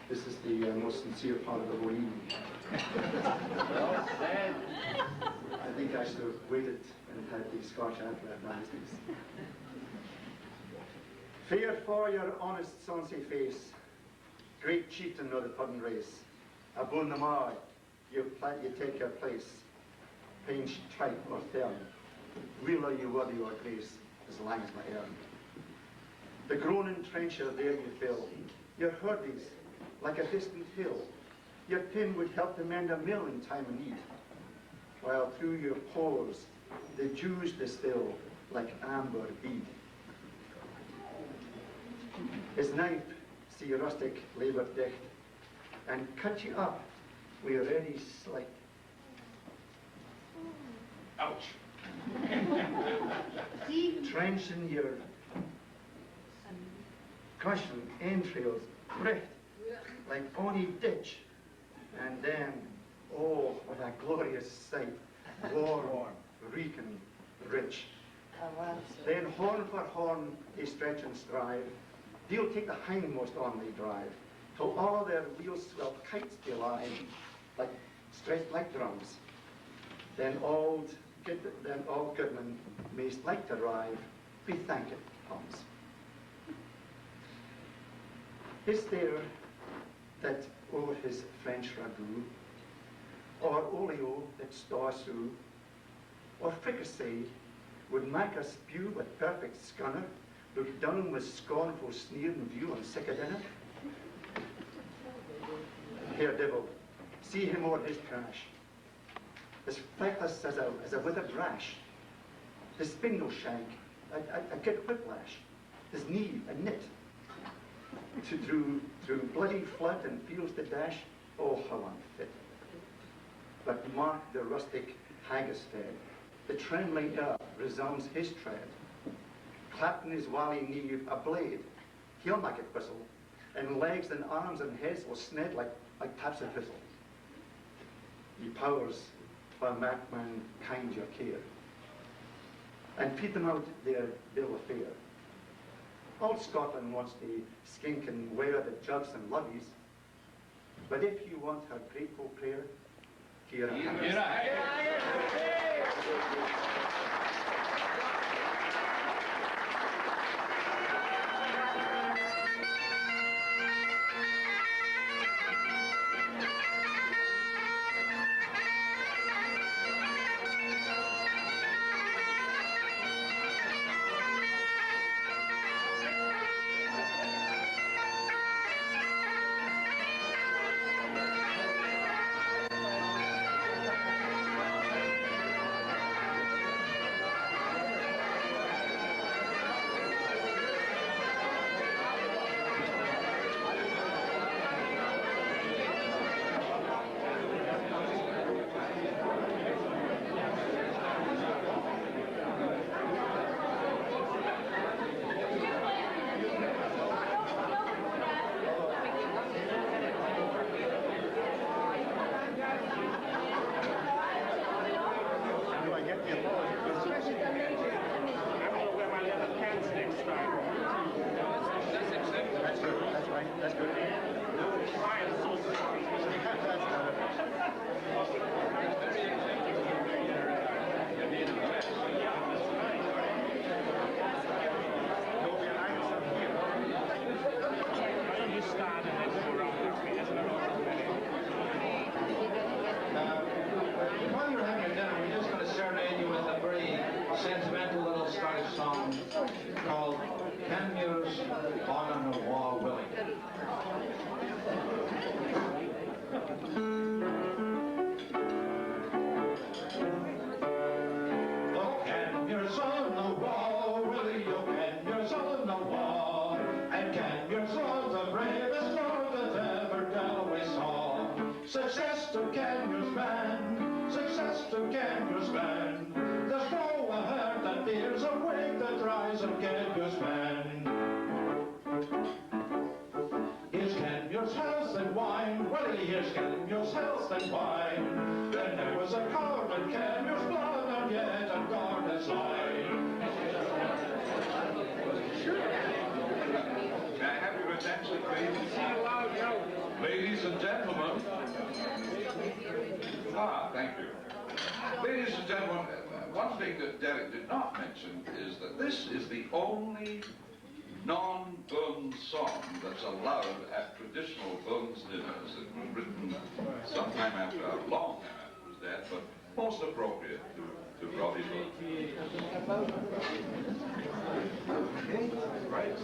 This is the most sincere part of the whole evening. Well said. I think I should have waited and had the Scotch after that niceness. Fear for your honest sonsy face, great chieftain of the puddin race. Abun the mar, you take your place. Pinch, tripe, or therm, wheeler you worthy your grace, as lang as my earn. The groaning trencher there you fill, your hurdies like a distant hill. Your pin would help to mend a mill in time of need, while through your pores the dews distill like amber bead. His knife see rustic labour dicht, and cut you up with a ready slight. Ouch! Trenching your gushing entrails, breath like bonny ditch, and then, oh, what a glorious sight, warm, reeking, rich. Then horn for horn they stretch and strive, they'll take the hindmost on they drive, till all their wheels swell kites they lie, like stretched like drums. Then all goodmen mayst like to rive, be thanked comes. Is there that o'er his French ragout, or olio that staws through, or fricassee, would make us spew with perfect scunner, look down with scornful sneer and view on sick of dinner? Here, devil, see him o'er his trash, as feckless as a withered rash, his spindle shank, a good whiplash, his knee a knit, through bloody flood and fields to dash, oh, how unfit. But mark the rustic haggis fed, the trembling earth resounds his tread. Clapped in his wally knee a blade, he'll make it whistle, and legs and arms and heads will sned like taps of whistle. Ye powers, where madman kind your care, and feed them out their bill of fare. All Scotland wants to skink and wear the jugs and luggies, but if you want her grateful prayer, here I am. Ladies and gentlemen. Thank you. Ladies and gentlemen, one thing that Derek did not mention is that this is the only non-Burns song that's allowed at traditional Burns dinners. It was written sometime after, a long time after he was dead, but most appropriate to Robbie Burns. Right.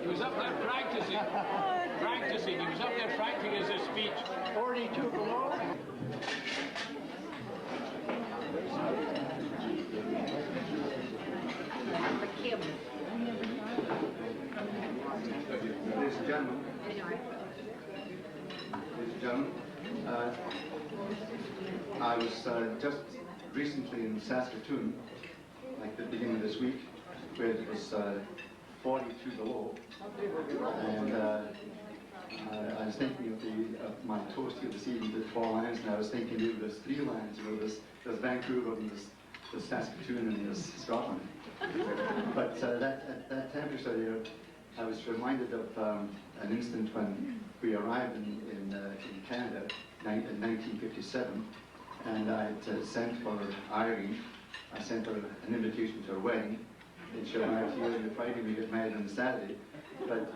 He was up there practicing. He was up there practicing his speech. 42 below. Ladies and gentlemen, I was just recently in Saskatoon, like the beginning of this week, where it was 42 below, and I was thinking of my toast here this evening, the 4 lands, and I was thinking there's 3 lands, you know, there's Vancouver and there's Saskatoon and there's Scotland. But at that temperature there, I was reminded of an incident when we arrived in Canada in 1957, and I had sent for Irene. I sent her an invitation to her wedding, and she arrived here on the Friday. We got married on the Saturday. But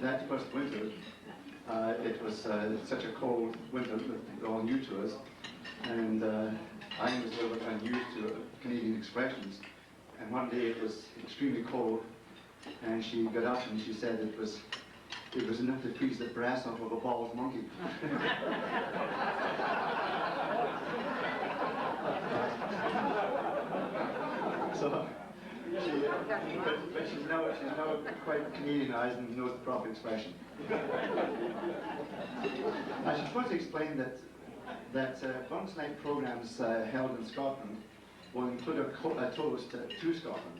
that first winter, it was such a cold winter, all new to us, and Irene was a little bit unused to Canadian expressions. And one day it was extremely cold, and she got up and she said it was enough to freeze the brass off of a bald monkey. So, but she's now quite Canadianized and knows the proper expression. I should first explain that Burns Night programs held in Scotland will include a toast to Scotland.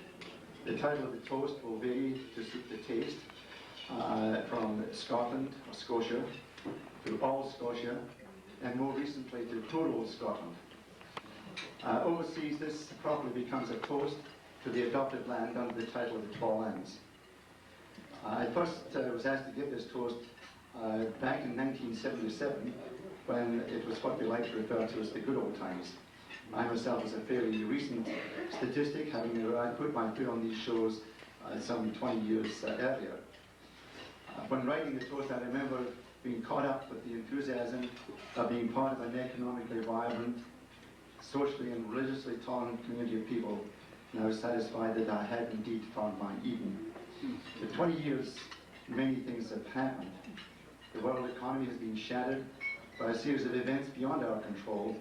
The title of the toast will vary to suit the taste, from Scotland or Scotia to All Scotia, and more recently to Total Scotland. Overseas, this properly becomes a toast to the adopted land under the title of the 4 lands. I first was asked to give this toast back in 1977, when it was what we like to refer to as the good old times. I myself was a fairly recent statistic, having put my foot on these shows some 20 years earlier. When writing the toast, I remember being caught up with the enthusiasm of being part of an economically vibrant, socially and religiously tolerant community of people, and I was satisfied that I had indeed found my Eden. For 20 years, many things have happened. The world economy has been shattered by a series of events beyond our control,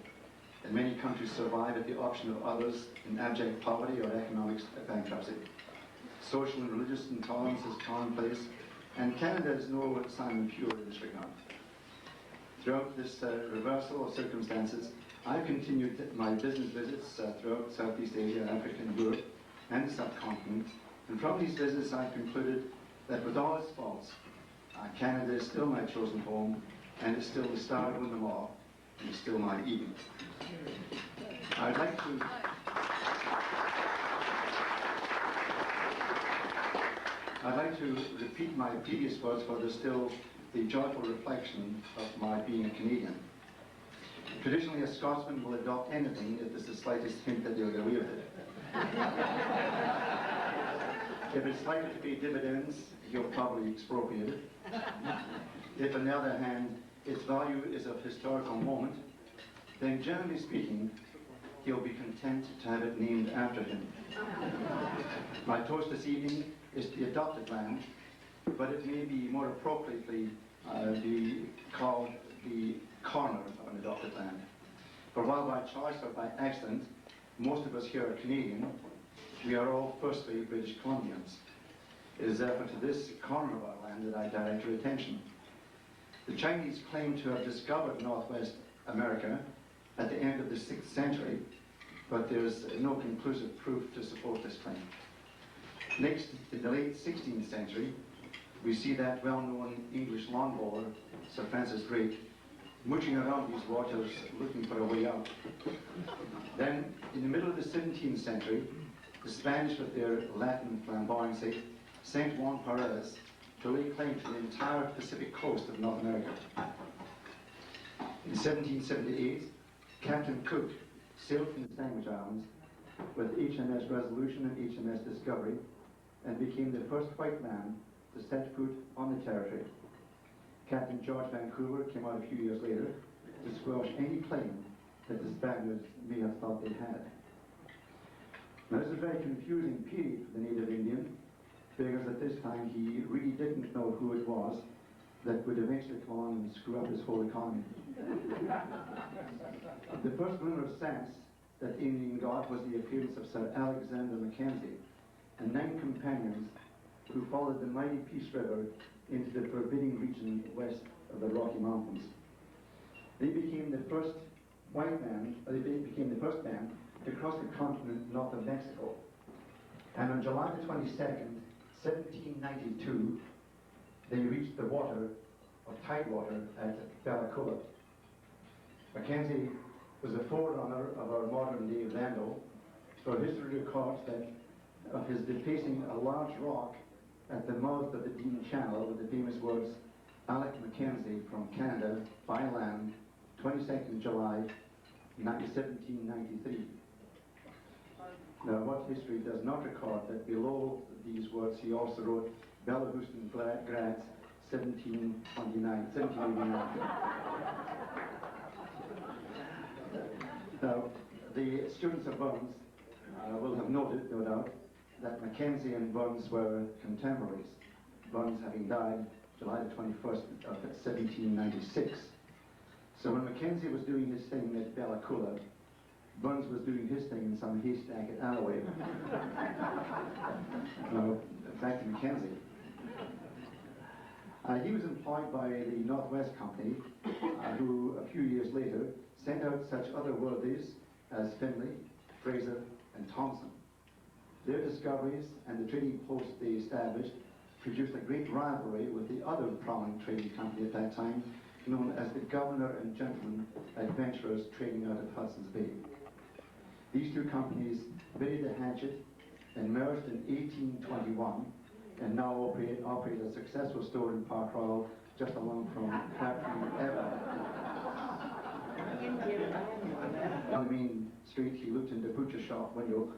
and many countries survive at the option of others in abject poverty or economic bankruptcy. Social and religious intolerance is commonplace, and Canada is no Simon Pure in this regard. Throughout this reversal of circumstances, I've continued my business visits throughout Southeast Asia, Africa, and Europe, and the subcontinent, and from these visits I've concluded that with all its faults, Canada is still my chosen home, and it's still the star of them all, and it's still my Eden. I'd like to repeat my previous words, for there's still the joyful reflection of my being a Canadian. Traditionally, a Scotsman will adopt anything if there's the slightest hint that they'll get away with it. If it's likely to pay dividends, he'll probably expropriate it. If, on the other hand, its value is of historical moment, then generally speaking, he'll be content to have it named after him. My toast this evening is the adopted land, but it may be more appropriately be called the corner of an adopted land. For while by choice or by accident, most of us here are Canadian, we are all firstly British Columbians. It is therefore to this corner of our land that I direct your attention. The Chinese claim to have discovered Northwest America at the end of the 6th century, but there is no conclusive proof to support this claim. Next, in the late 16th century, we see that well-known English longboarder, Sir Francis Drake, mooching around these waters looking for a way out. Then, in the middle of the 17th century, the Spanish, with their Latin flamboyancy, sent Juan Perez to lay claim to the entire Pacific coast of North America. In 1778, Captain Cook sailed from the Sandwich Islands with HMS Resolution and HMS Discovery, and became the first white man to set foot on the territory. Captain George Vancouver came out a few years later to squelch any claim that the Spaniards may have thought they had. Now, this is a very confusing period for the native Indian, because at this time he really didn't know who it was that would eventually come on and screw up his whole economy. The first glimmer of sense that Indian got was the appearance of Sir Alexander Mackenzie and 9 companions who followed the mighty Peace River into the forbidding region west of the Rocky Mountains. They became the first man to cross the continent north of Mexico. And on July the 22nd, 1792, they reached the water, or tidewater, at Bellacoola. Mackenzie was a forerunner of our modern-day Lando, for history records that of his defacing a large rock at the mouth of the Dean Channel with the famous words, Alec Mackenzie from Canada by land, 22nd July, 1793. Now, what history does not record that below these words he also wrote Bellahouston Grads, 1789. Now, the students of Burns will have noted, no doubt, that Mackenzie and Burns were contemporaries, Burns having died July the 21st of 1796. So when Mackenzie was doing his thing at Bellacoola, Burns was doing his thing in some haystack at Alloway. Now, back to Mackenzie. He was employed by the Northwest Company, who a few years later sent out such other worthies as Finlay, Fraser, and Thompson. Their discoveries and the trading posts they established produced a great rivalry with the other prominent trading company at that time, known as the Governor and Gentleman Adventurers trading out of Hudson's Bay. These two companies buried the hatchet and merged in 1821 and now operate a successful store in Park Royal just along from Capilano Avenue. On the main street, he looked in the butcher shop window,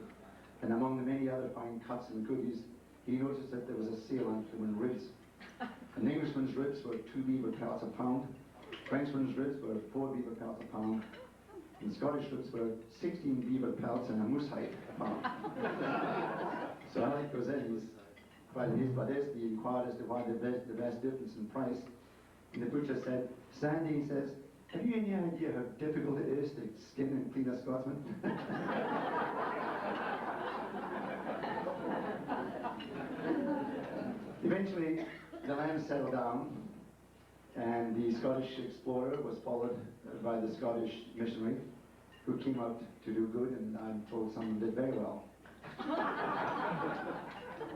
and among the many other fine cuts and goodies, he noticed that there was a sale on human ribs. An Englishman's ribs were 2 beaver pelts a pound, Frenchman's ribs were 4 beaver pelts a pound, and Scottish ribs were 16 beaver pelts and a moose hide a pound. So Alec goes in, he's quite amazed by this. He inquired as to why the best difference in price. And the butcher said, Sandy, he says, have you any idea how difficult it is to skin and clean a Scotsman? Eventually, the land settled down, and the Scottish explorer was followed by the Scottish missionary, who came out to do good, and I'm told some did very well.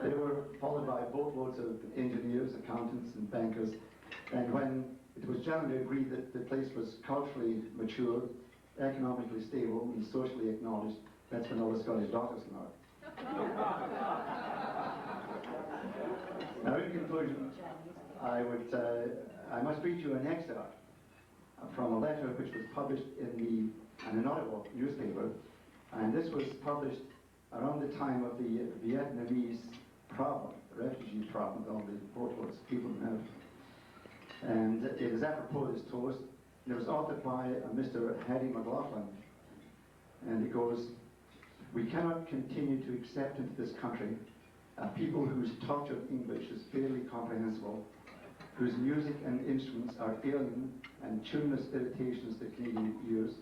They were followed by boatloads of engineers, accountants, and bankers, and when it was generally agreed that the place was culturally mature, economically stable, and socially acknowledged, that's when all the Scottish doctors came out. Now, in conclusion, I must read you an excerpt from a letter which was published in an Ottawa newspaper, and this was published around the time of the Vietnamese problem, the refugee problem, all the boatloads of people who have. And it is apropos of this toast, and it was authored by Mr. Hattie McLaughlin, and it goes, we cannot continue to accept into this country a people whose touch of English is barely comprehensible, whose music and instruments are alien and tuneless irritations to Canadian ears,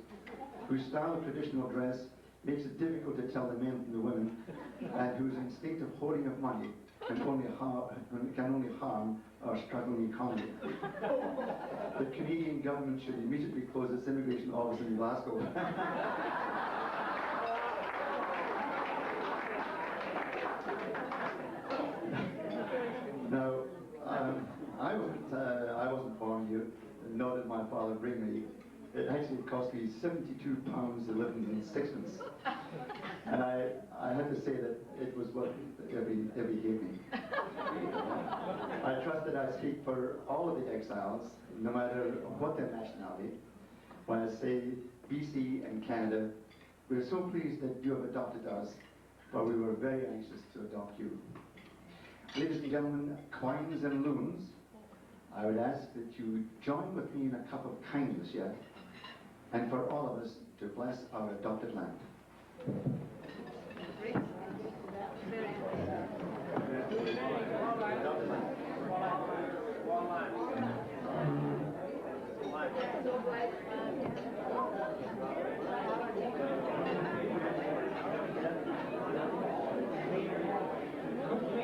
whose style of traditional dress makes it difficult to tell the men from the women, and whose instinctive hoarding of money can only harm our struggling economy. The Canadian government should immediately close its immigration office in Glasgow. Now, I wasn't born here, nor did my father bring me. It actually cost me £72.11 and sixpence, and I have to say that it was worth every halfpenny. I trust that I speak for all of the exiles, no matter what their nationality, when I say BC and Canada, we are so pleased that you have adopted us, but we were very anxious to adopt you. Ladies and gentlemen, quines and loons, I would ask that you join with me in a cup of kindness yet, and for all of us to bless our adopted land. We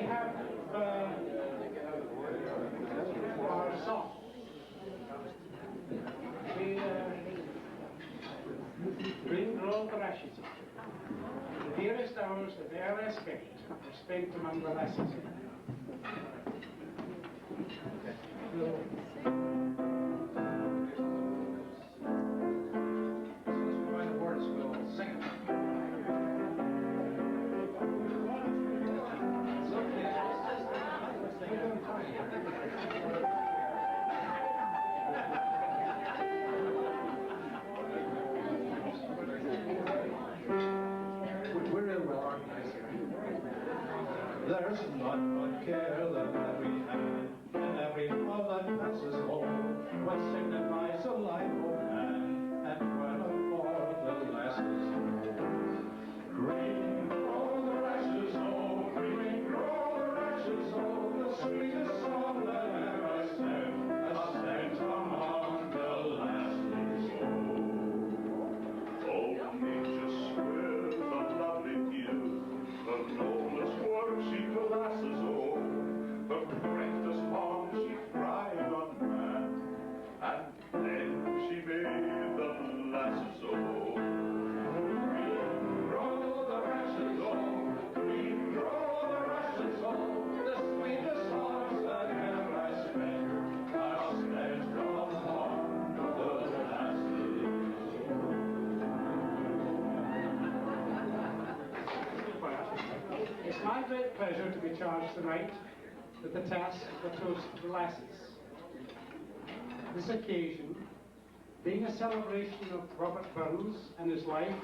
have our song. We roll the rashes. The dearest hours that e'er I spent were spent among the lasses. We're real well organized here. There's none but care that every hand and every love that passes home, what signifies a life of man, and when apart the lasses green grow the rashes, oh, green grow the rashes, oh, the sweetest song that ever sang, a scent among the lasses, oh, nature's square, the lovely dew, the noblest work she lasses, oh, the greatest harm she cried on man, and then she made the lasses, oh. Green grow the rashes, oh, green grow the rashes, oh, the sweetest songs that ever I spent are spent among the lasses, It's my great pleasure to be charged tonight with the task of the toast of the lasses. This occasion, being a celebration of Robert Burns and his life,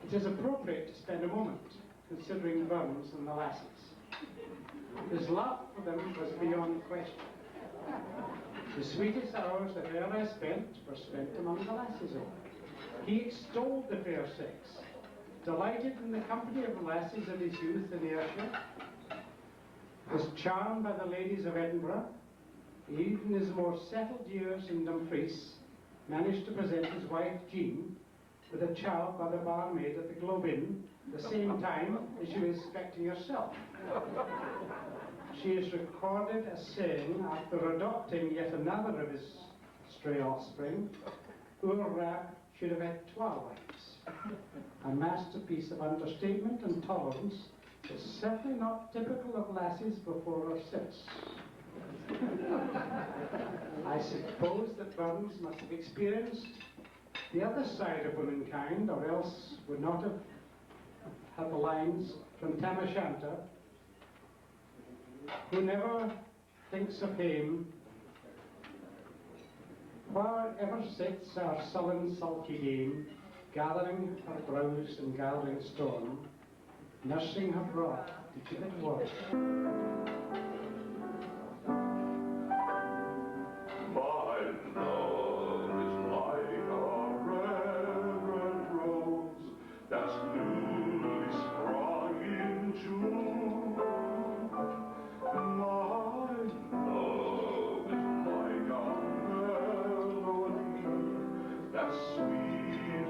it is appropriate to spend a moment considering Burns and the lasses. His love for them was beyond question. The sweetest hours that e'er I spent were spent among the lasses. He extolled the fair sex, delighted in the company of the lasses of his youth in Ayrshire, was charmed by the ladies of Edinburgh. Even in his more settled years in Dumfries, managed to present his wife Jean with a child by the barmaid at the Globe Inn the same time as she was expecting herself. She is recorded as saying, after adopting yet another of his stray offspring, Ur Rab should have had 12 wives. A masterpiece of understatement and tolerance is certainly not typical of lasses before or since. I suppose that Burns must have experienced the other side of womankind, or else would not have had the lines from Tam O'Shanter, who never thinks of him, wherever sits our sullen, sulky dame, gathering her brows and gathering storm, nursing her broth to keep it warm. My love is like a red, red rose that's newly sprung in June. My love is like a melody that's sweetly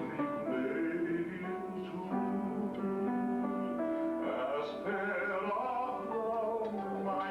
played in tune. As pale of love, my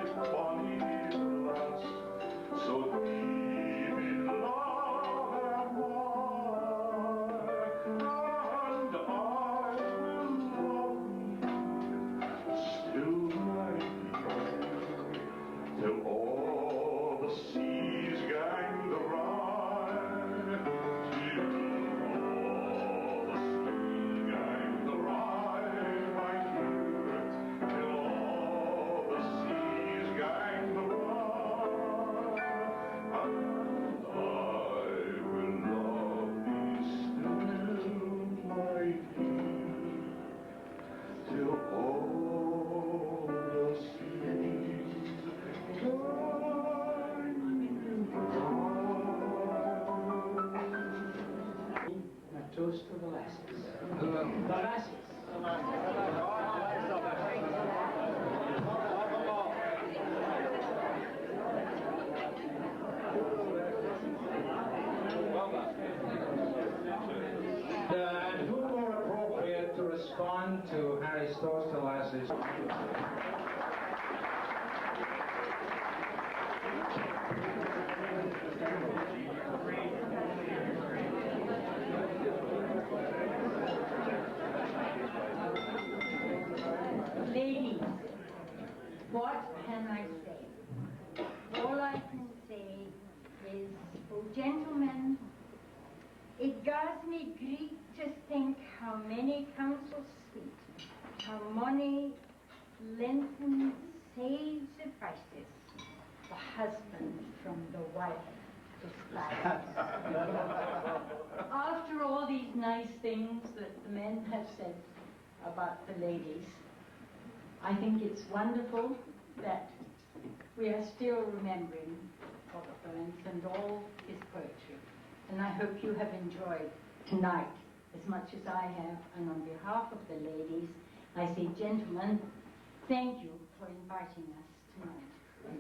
gentlemen, to Harry's toast to lasses. Ladies, what can I say? All I can say is, oh gentlemen, it gives me grief to think how many council suites, how money lengthens, saves the prices, the husband from the wife despises. After all these nice things that the men have said about the ladies, I think it's wonderful that we are still remembering Robert Burns and all his poetry. And I hope you have enjoyed tonight as much as I have. And on behalf of the ladies, I say, gentlemen, thank you for inviting us tonight. Thank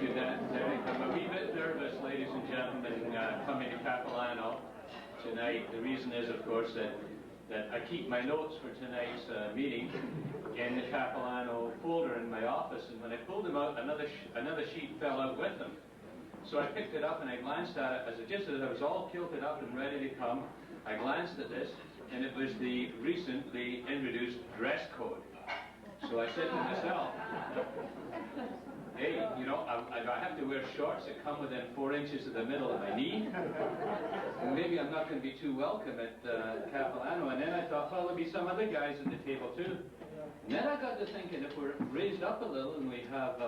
you, Derek. I'm a wee bit nervous, ladies and gentlemen, coming to Capilano tonight. The reason is, of course, that I keep my notes for tonight's meeting in the Capilano folder in my office, and when I pulled them out, another sheet fell out with them. So I picked it up and I glanced at it just as I was all kilted up and ready to come. I glanced at this, and it was the recently introduced dress code. So I said to myself, hey, you know, I have to wear shorts that come within 4 inches of the middle of my knee. And maybe I'm not going to be too welcome at Capilano. And then I thought, well, there'll be some other guys at the table too. And then I got to thinking, if we're raised up a little and we have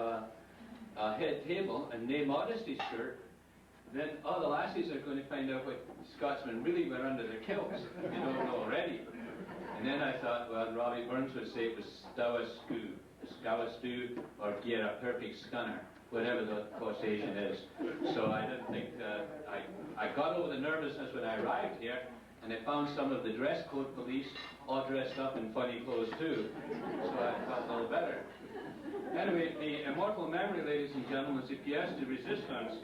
a head table and nae modesty skirt, then all the lassies are going to find out what Scotsmen really wear under their kilts. You don't know already. And then I thought, well, Robbie Burns would say it was Stowa Stew, or get a perfect scunner, whatever the causation is. So I didn't think, I got over the nervousness when I arrived here, and I found some of the dress code police all dressed up in funny clothes too. So I felt a little better. Anyway, the immortal memory, ladies and gentlemen, is the pièce de résistance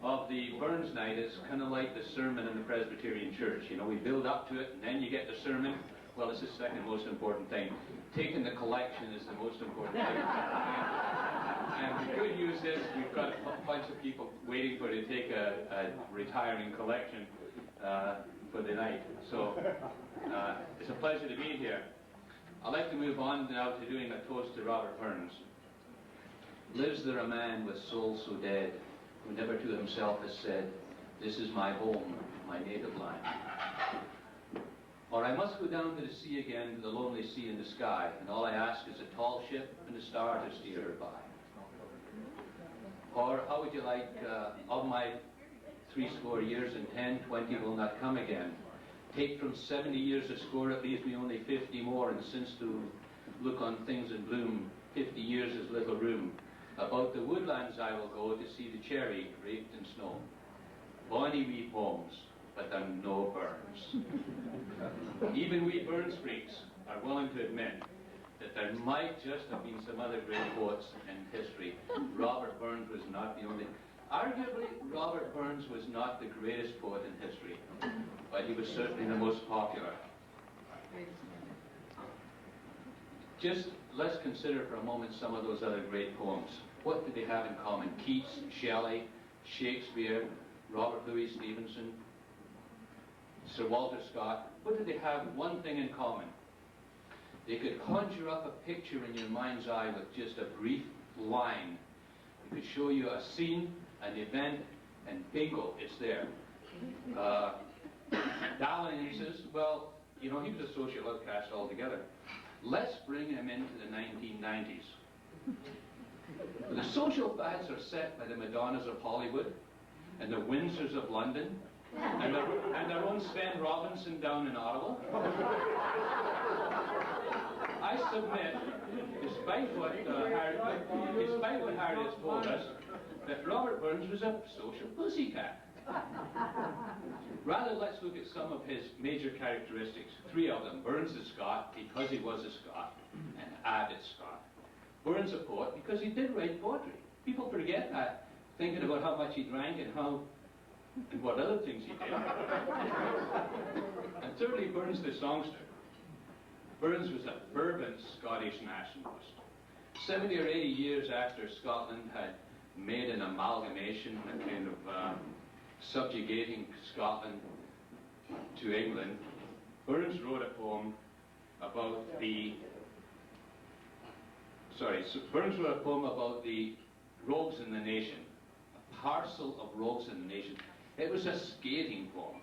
of the Burns night. It's kind of like the sermon in the Presbyterian Church. You know, we build up to it, and then you get the sermon. Well, it's the second most important thing. Taking the collection is the most important thing. And the good news is we've got a bunch of people waiting for to take a retiring collection for the night. So it's a pleasure to be here. I'd like to move on now to doing a toast to Robert Burns. Lives there a man with soul so dead, who never to himself has said, this is my home, my native land. Or I must go down to the sea again, to the lonely sea in the sky, and all I ask is a tall ship and a star to steer her by. Or how would you like, of my 80 years and 10, 20 will not come again. Take from 70 years a score, it leaves me only 50 more, and since to look on things in bloom, 50 years is little room. About the woodlands I will go to see the cherry draped in snow. Bonny wee poems, but I'm no Burns. Even we Burns freaks are willing to admit that there might just have been some other great poets in history. Robert Burns was not the only. Arguably, Robert Burns was not the greatest poet in history, but he was certainly the most popular. Just let's consider for a moment some of those other great poems. What did they have in common? Keats, Shelley, Shakespeare, Robert Louis Stevenson, Sir Walter Scott. What did they have? One thing in common. They could conjure up a picture in your mind's eye with just a brief line. It could show you a scene, an event, and bingo, it's there. Dalliances, well, you know, he was a social outcast altogether. Let's bring him into the 1990s. The social fads are set by the Madonnas of Hollywood and the Windsors of London and their own Sven Robinson down in Ottawa. I submit, despite what Harry has told us, that Robert Burns was a social pussycat. Rather, let's look at some of his major characteristics. 3 of them. Burns is Scot because he was a Scot, and added Scot. Burns a poet because he did write poetry. People forget that, thinking about how much he drank and what other things he did. And thirdly, Burns the songster. Burns was a fervent Scottish nationalist. 70 or 80 years after Scotland had made an amalgamation, a kind of subjugating Scotland to England, Burns wrote a poem about Burns wrote a poem about the rogues in the nation, a parcel of rogues in the nation. It was a scathing poem.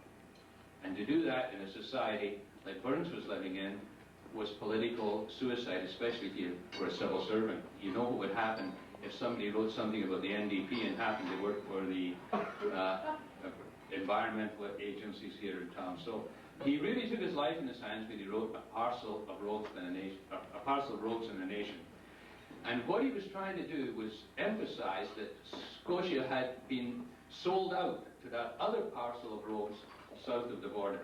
And to do that in a society like Burns was living in was political suicide, especially if you were a civil servant. You know what would happen if somebody wrote something about the NDP and happened to work for the environmental agencies here in town. So he really took his life in his hands when he wrote A Parcel of Rogues in a Nation. And what he was trying to do was emphasize that Scotia had been sold out to that other parcel of rogues south of the border.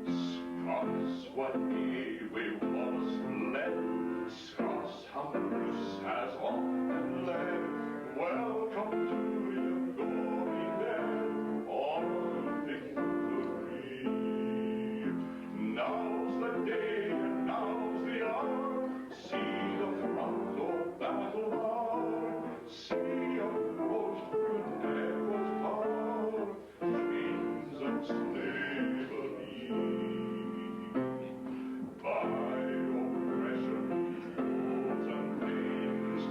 Scots, what day we once led, Scots Humbrus has often led. Welcome to your glory then, on victory. Now's the day and now's the hour, see the front of battle bar, see approach through Edward's power, dreams of slavery. By oppression, woes and pains,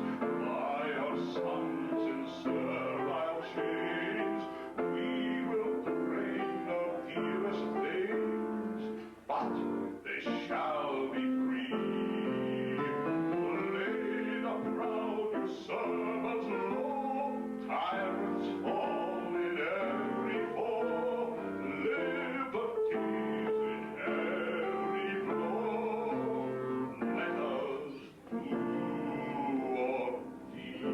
by our sons in servile chains, we will train our dearest babes, but they shall be free. Lay the proud usurpers low, tyrants fall in every foe, liberties in every blow. Let us do or die.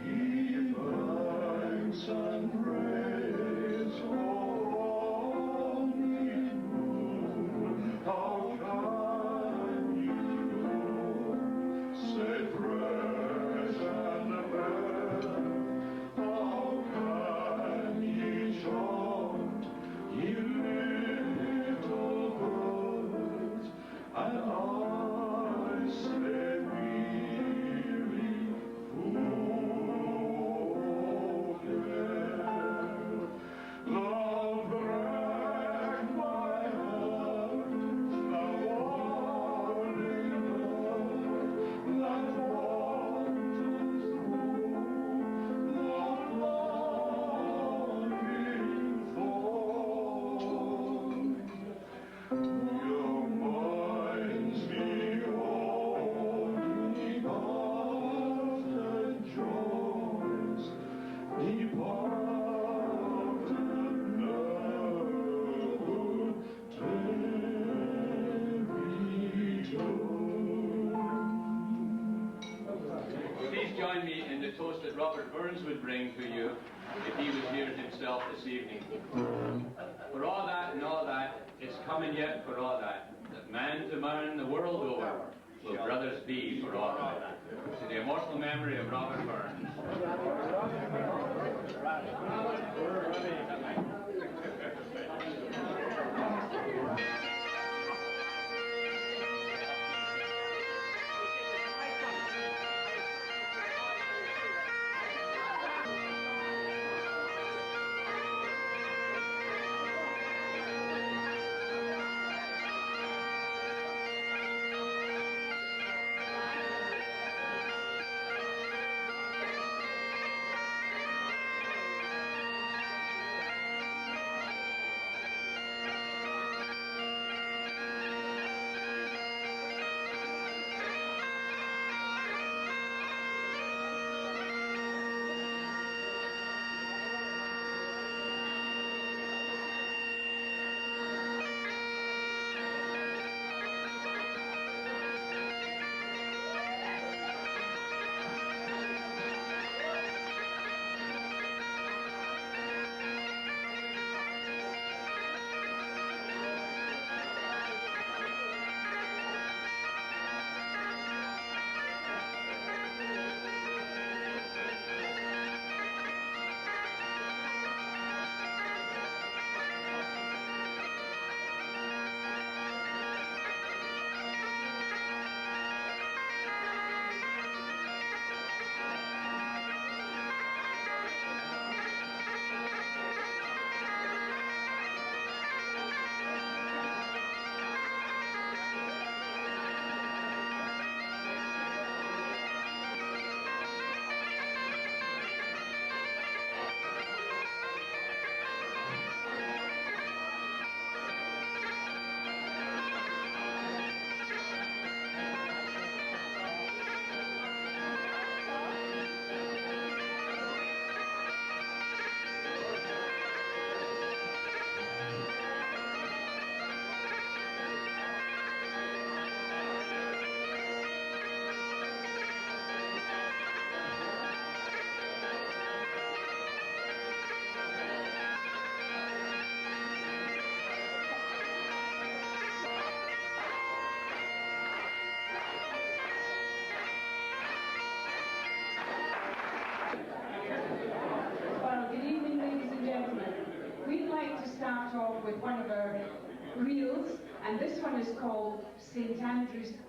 Give thanks and praise, O only moon. How can you say fresh and fair? How can ye chant, ye little birds, and I say weary fool care? Love wrecked my heart, the warning bird that wanders through the flying thorn. Your mind's the only path and joys, departed never would return. Please join me in the toast that Robert Burns would bring to you if he was here himself this evening. For all that and all that, it's coming yet for all that man to man the world over will brothers be for all that. To the immortal memory of Robert Burns.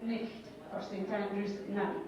nicht for St. Andrew's night.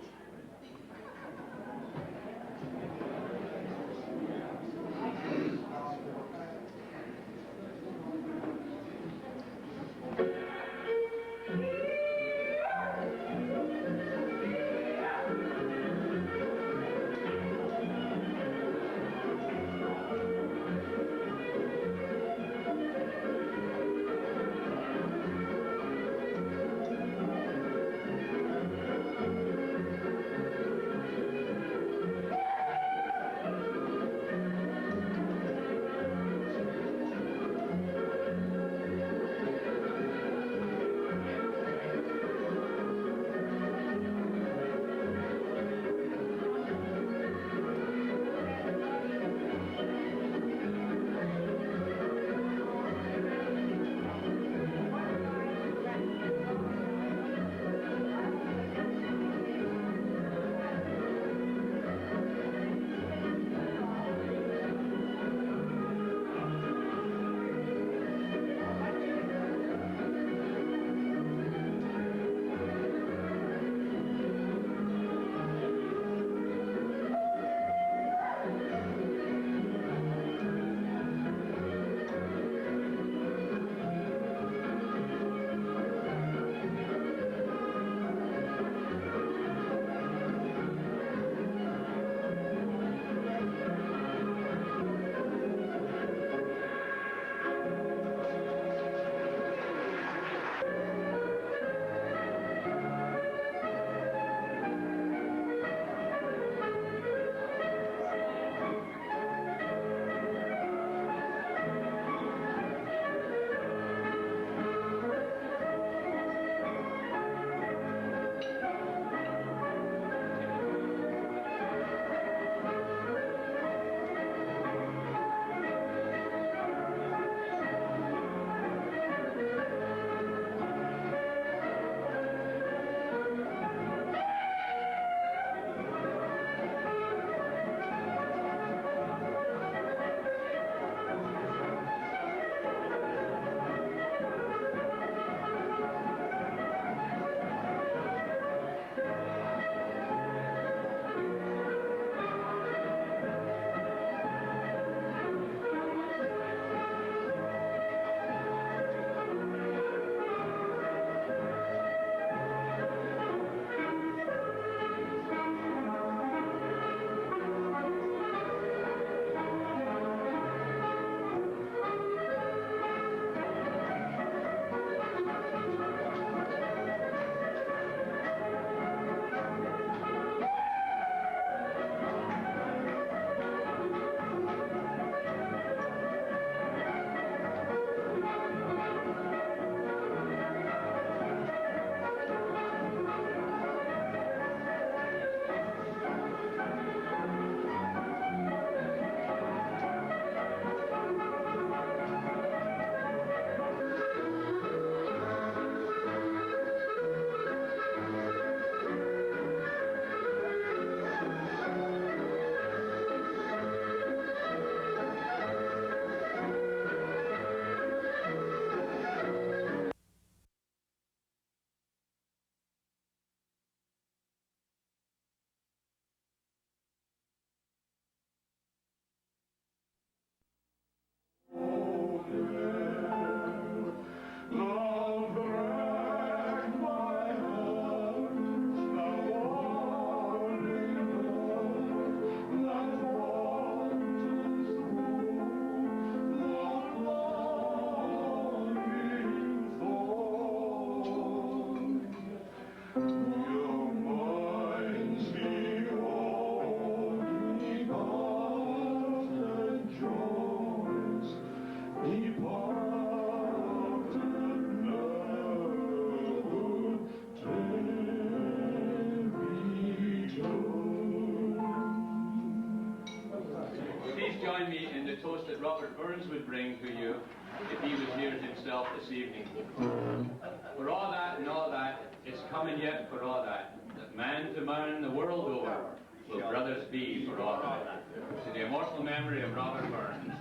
Join me in the toast that Robert Burns would bring to you if he was here himself this evening. For all that and all that, it's coming yet for all that man to man the world over will brothers be for all that. To the immortal memory of Robert Burns.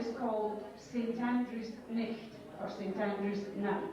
is called St. Andrew's Nicht, or St. Andrew's Night.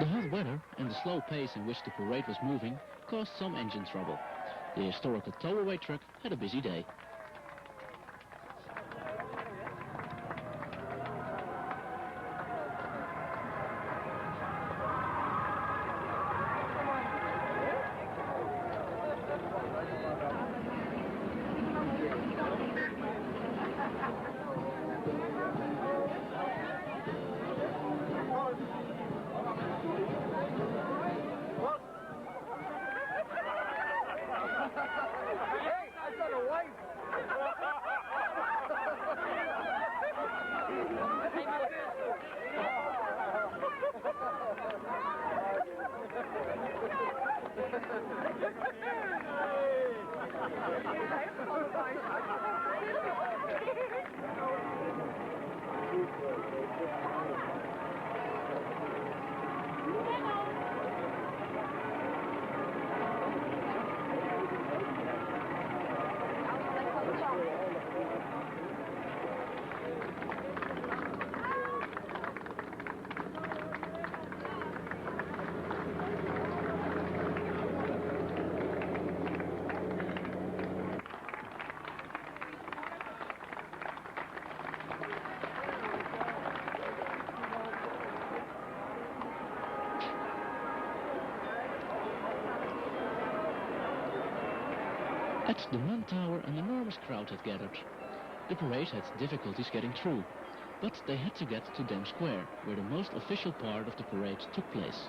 The hot weather and the slow pace in which the parade was moving caused some engine trouble. The historical towaway truck had a busy day. At the Mun Tower, an enormous crowd had gathered. The parade had difficulties getting through, but they had to get to Dam Square, where the most official part of the parade took place.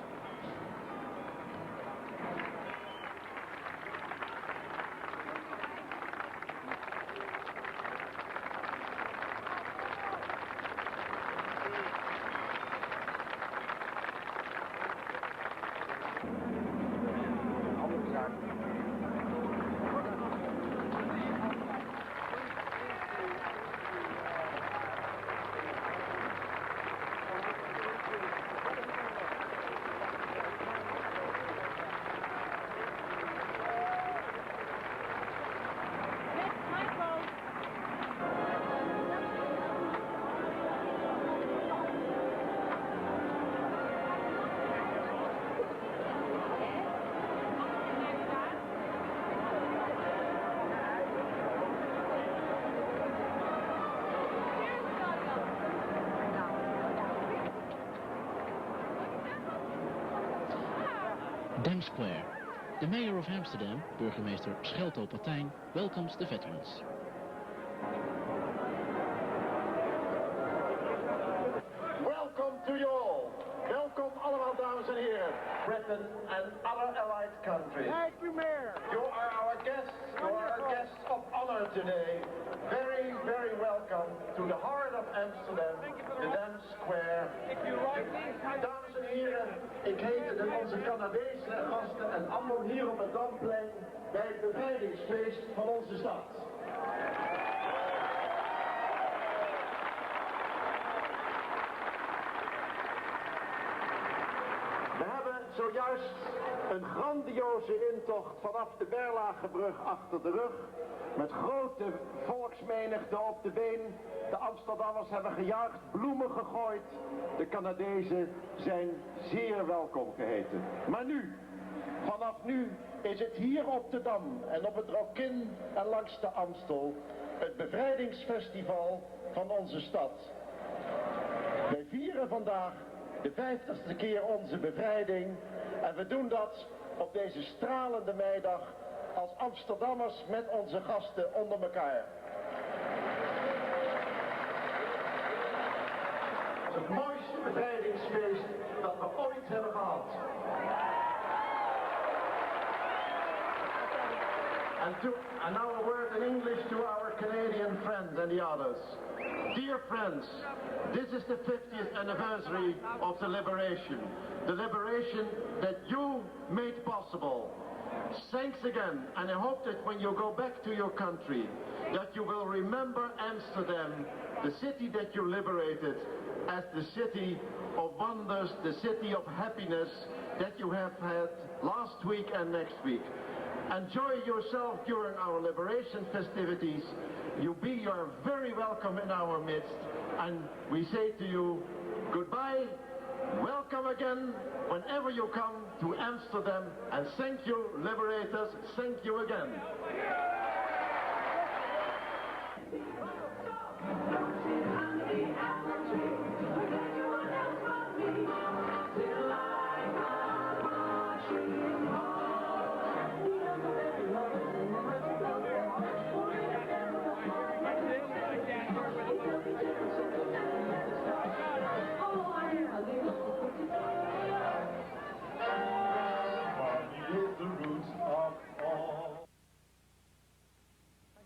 Dam Square. The mayor of Amsterdam, burgemeester Schelto Patijn, welcomes the veterans. Welcome to you all. Welkom allemaal, dames en heren. Britain and other allied countries. Thank you, Mayor. You are our guests. You are our guests of honor today. Very, very welcome to the heart of Amsterdam, the Dam Square. Dames en heren, ik heette onze Canadese gasten en allemaal hier op het Damplein bij het bevrijdingsfeest van onze stad. We hebben zojuist een grandioze intocht vanaf de Berlagebrug achter de rug. Met grote volksmenigte op de been. De Amsterdammers hebben gejuicht, bloemen gegooid. De Canadezen zijn zeer welkom geheten. Maar nu, vanaf nu is het hier op de Dam en op het Rokin en langs de Amstel het bevrijdingsfestival van onze stad. Wij vieren vandaag de 50ste keer onze bevrijding en we doen dat op deze stralende meidag als Amsterdammers met onze gasten onder elkaar. Het mooiste bevrijdingsfeest dat we ooit hebben gehad. And now a word in English to our Canadian friends and the others. Dear friends, this is the 50th anniversary of the liberation. The liberation that you made possible. Thanks again, and I hope that when you go back to your country, that you will remember Amsterdam, the city that you liberated, as the city of wonders, the city of happiness that you have had last week and next week. Enjoy yourself during our liberation festivities. You are very welcome in our midst, and we say to you goodbye Welcome again whenever you come to Amsterdam, and thank you, liberators, thank you again.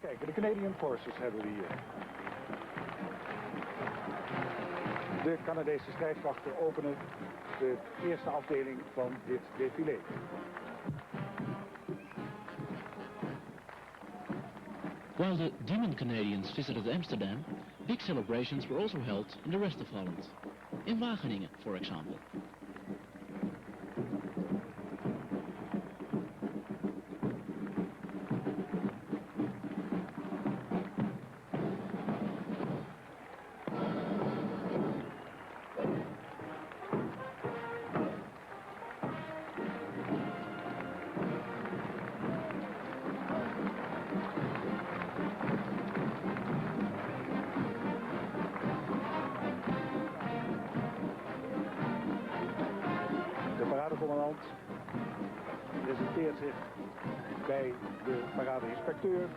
Kijk, de Canadian Forces hebben we hier. De Canadese strijdkrachten openen de eerste afdeling van dit défilé. While the Demon Canadians visited Amsterdam, big celebrations were also held in the rest of Holland. In Wageningen, for example. Paradecommandant presenteert zich bij de paradeinspecteur.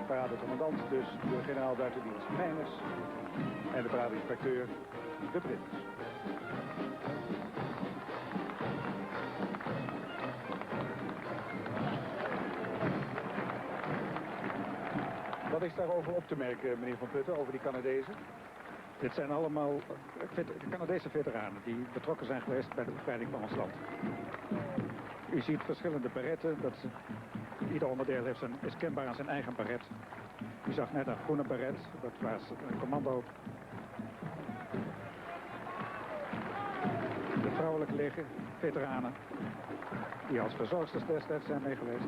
Paradecommandant dus de generaal buitendienst Mijners en de paradeinspecteur de Prins. Wat is daarover op te merken, meneer Van Putten, over die Canadezen? Dit zijn allemaal Canadese veteranen die betrokken zijn geweest bij de bevrijding van ons land. U ziet verschillende baretten, ieder onderdeel is kenbaar aan zijn eigen baret. U zag net een groene baret, dat was een commando. De vrouwelijk leger, veteranen, die als verzorgsters destijds zijn mee geweest.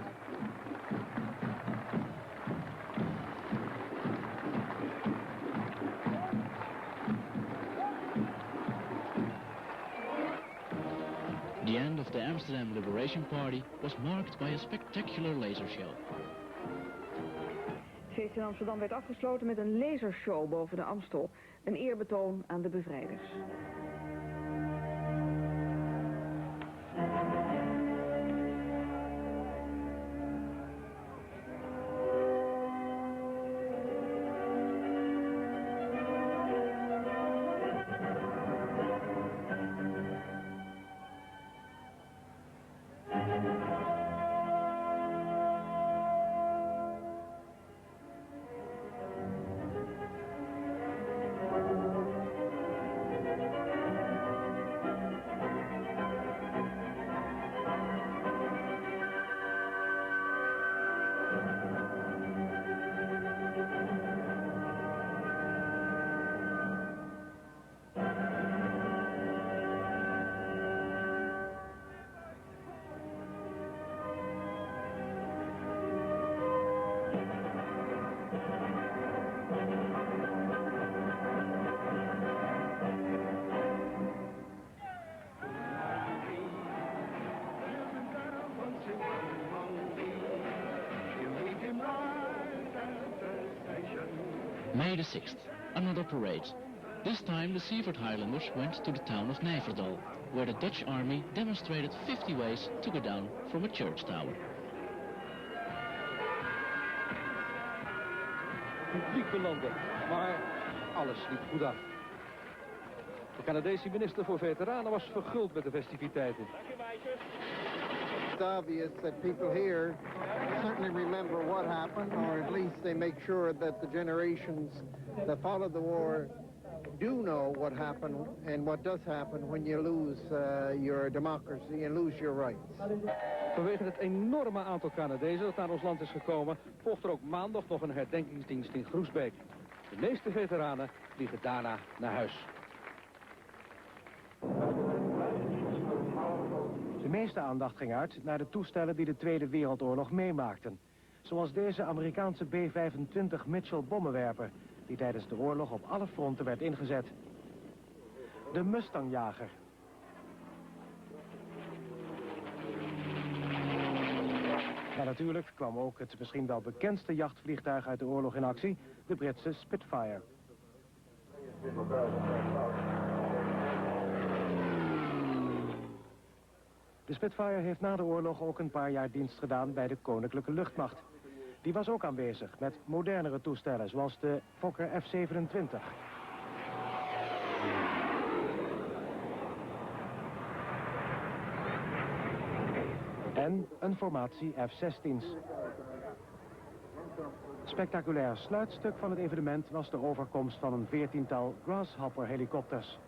The end of the Amsterdam Liberation Party was marked by a spectacular laser show. Het feest in Amsterdam werd afgesloten met een lasershow boven de Amstel. Een eerbetoon aan de bevrijders. May the 6th, another parade. This time the Seaford Highlanders went to the town of Nijverdal, where the Dutch army demonstrated 50 ways to go down from a church tower. Publiek belanden, maar alles liep goed af. De Canadese minister voor veteranen was verguld met de festiviteiten. It's obvious that people here certainly remember what happened, or at least they make sure that the generations that followed the war do know what happened and what does happen when you lose your democracy and lose your rights. Vanwege het enorme aantal Canadezen dat naar ons land is gekomen, volgt er ook maandag nog een herdenkingsdienst in Groesbeek. De meeste veteranen vliegen daarna naar huis. De meeste aandacht ging uit naar de toestellen die de Tweede Wereldoorlog meemaakten. Zoals deze Amerikaanse B-25 Mitchell bommenwerper, die tijdens de oorlog op alle fronten werd ingezet. De Mustangjager, En natuurlijk kwam ook het misschien wel bekendste jachtvliegtuig uit de oorlog in actie, de Britse Spitfire. De Spitfire heeft na de oorlog ook een paar jaar dienst gedaan bij de Koninklijke Luchtmacht. Die was ook aanwezig met modernere toestellen, zoals de Fokker F-27. En een formatie F-16's. Spectaculair sluitstuk van het evenement was de overkomst van een 14-tal Grasshopper-helikopters.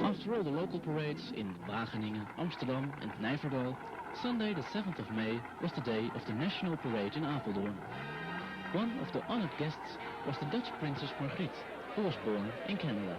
After all the local parades in Wageningen, Amsterdam and Nijverdal, Sunday the 7th of May was the day of the National Parade in Apeldoorn. One of the honored guests was the Dutch Princess Margriet, who was born in Canada.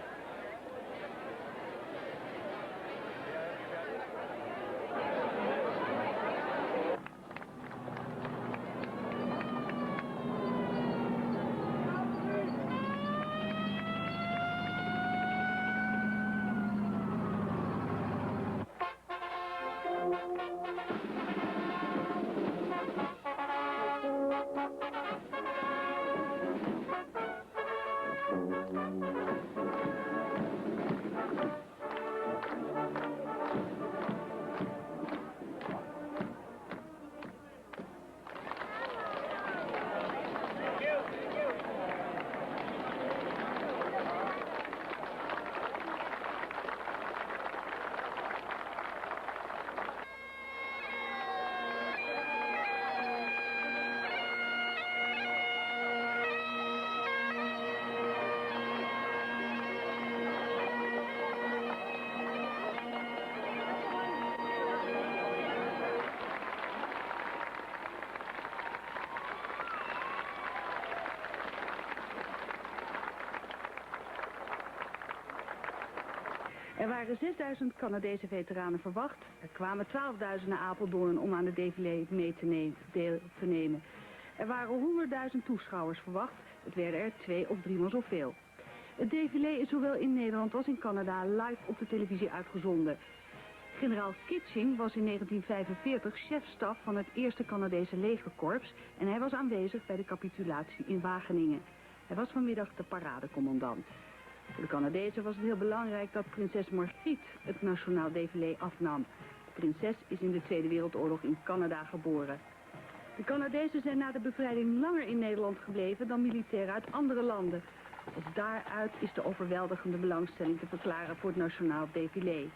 Er waren 6000 Canadese veteranen verwacht. Er kwamen 12.000 naar Apeldoorn om aan de défilé deel te nemen. Er waren 100.000 toeschouwers verwacht. Het werden er 2 of 3 maal zoveel. Het défilé is zowel in Nederland als in Canada live op de televisie uitgezonden. Generaal Kitching was in 1945 chefstaf van het 1e Canadese legerkorps en hij was aanwezig bij de capitulatie in Wageningen. Hij was vanmiddag de paradecommandant. Voor de Canadezen was het heel belangrijk dat prinses Margriet het nationaal défilé afnam. De prinses is in de Tweede Wereldoorlog in Canada geboren. De Canadezen zijn na de bevrijding langer in Nederland gebleven dan militairen uit andere landen. Ook daaruit is de overweldigende belangstelling te verklaren voor het nationaal défilé.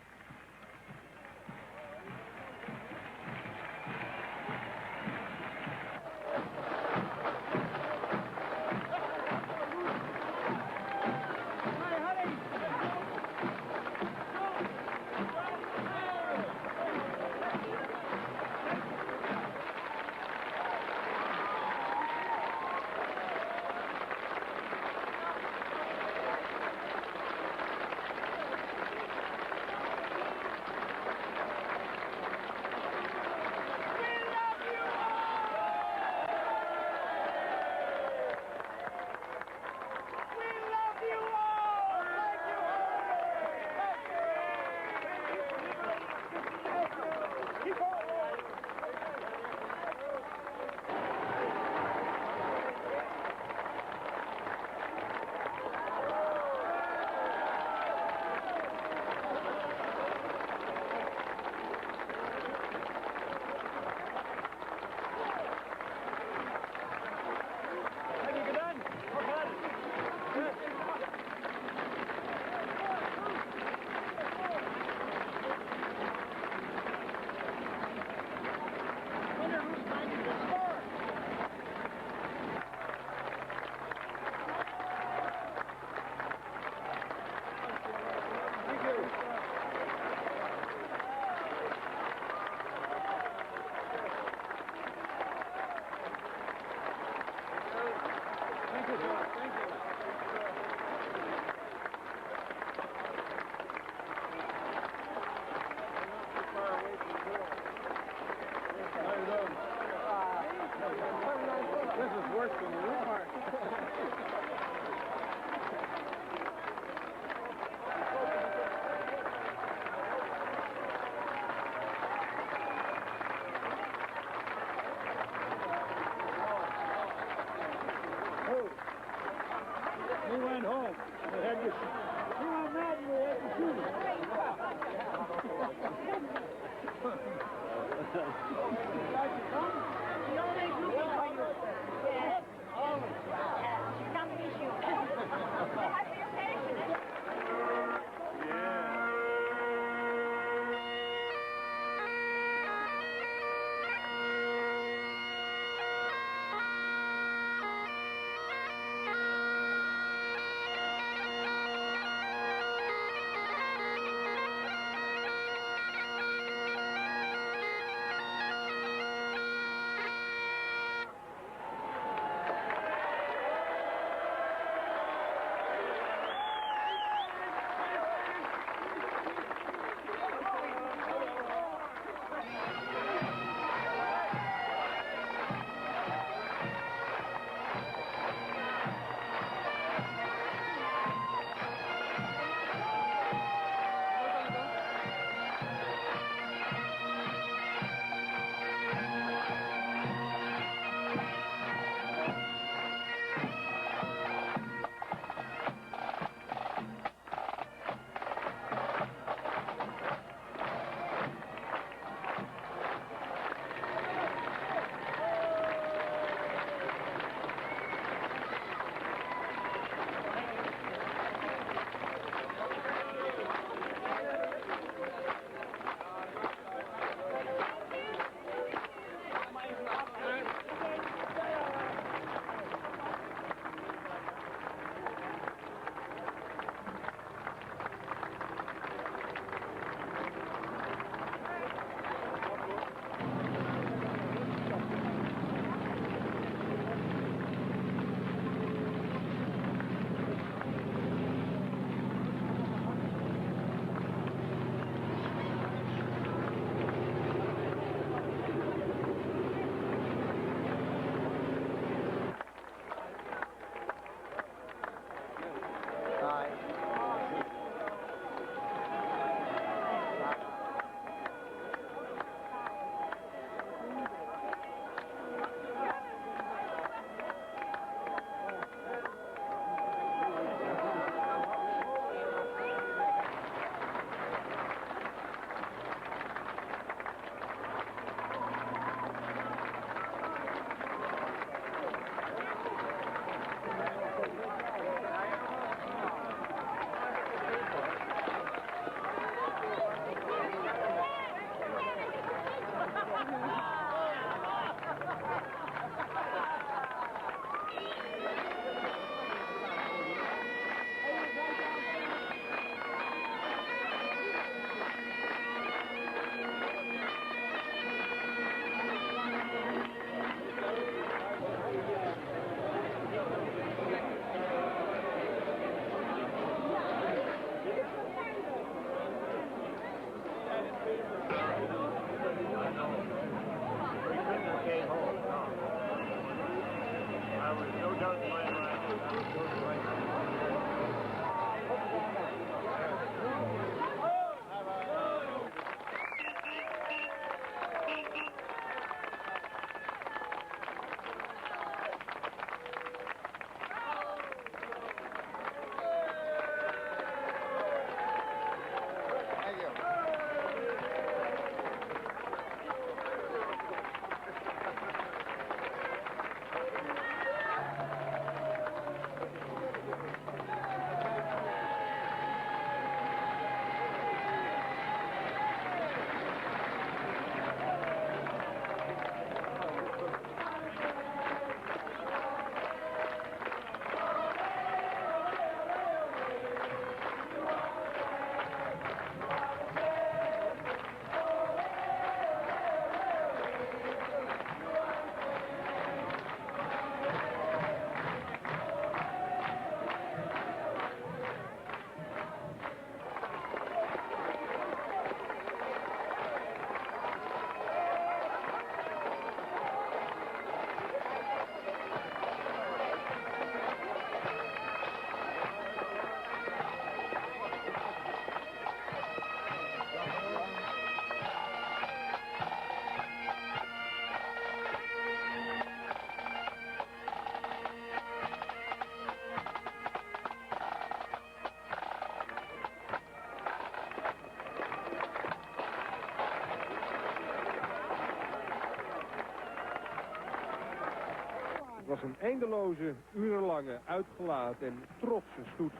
was een eindeloze, urenlange, uitgelaten en trotse stoet.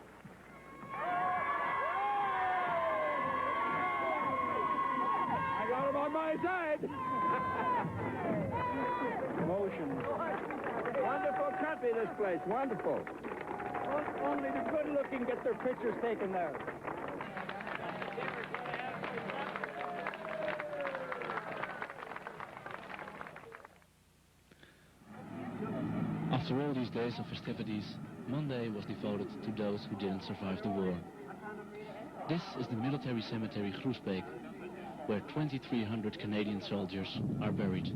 I got him on my side! Emotion. Wonderful country, this place. Wonderful. Only the good-looking get their pictures taken there. After all these days of festivities, Monday was devoted to those who didn't survive the war. This is the military cemetery Groesbeek, where 2,300 Canadian soldiers are buried.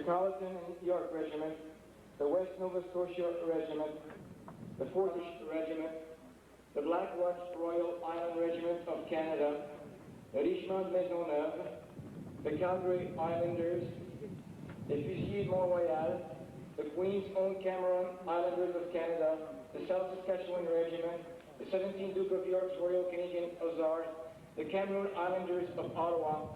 Carleton and York Regiment, the West Nova Scotia Regiment, the 40th Regiment, the Black Watch Royal Island Regiment of Canada, the Richmond Maisonneuve, the Calgary Islanders, the Fusiliers de Mont-Royal, the Queen's Own Cameron Islanders of Canada, the South Saskatchewan Regiment, the 17th Duke of York's Royal Canadian Hussars, the Cameroon Islanders of Ottawa.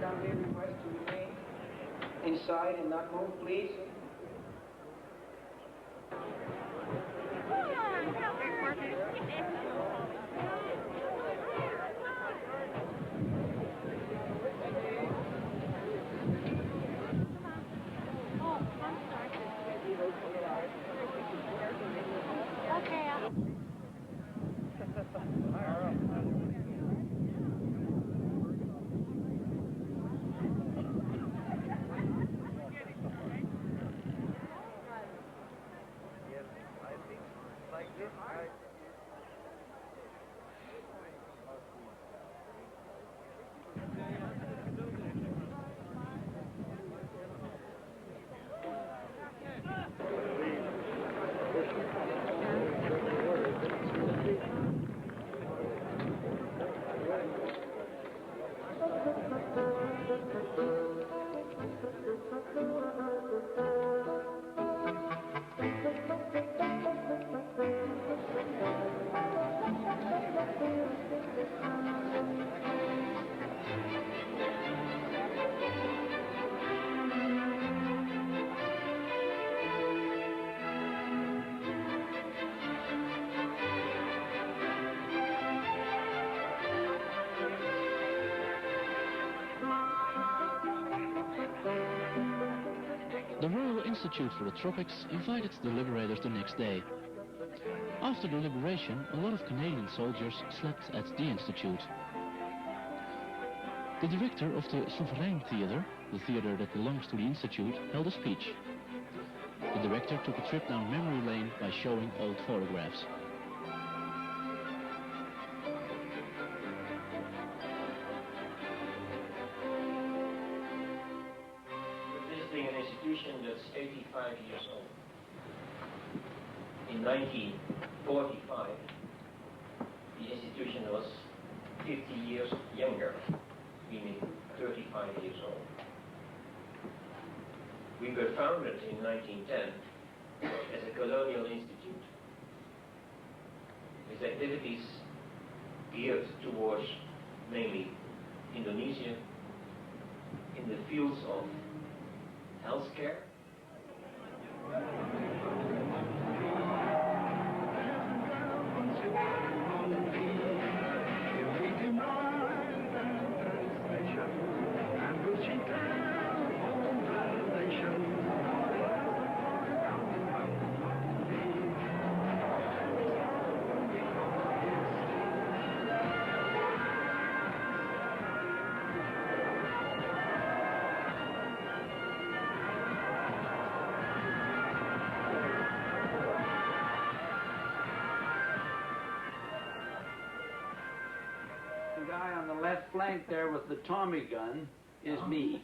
kindly request to remain inside and not move, please. The Royal Institute for the Tropics invited the liberators the next day. After the liberation, a lot of Canadian soldiers slept at the Institute. The director of the Souverain Theatre, the theatre that belongs to the Institute, held a speech. The director took a trip down memory lane by showing old photographs. An institution that's 85 years old. In 1945, the institution was 50 years younger, meaning 35 years old. We were founded in 1910 as a colonial institute with activities geared towards mainly Indonesia in the fields of healthcare, The guy on the left flank there with the Tommy gun is me.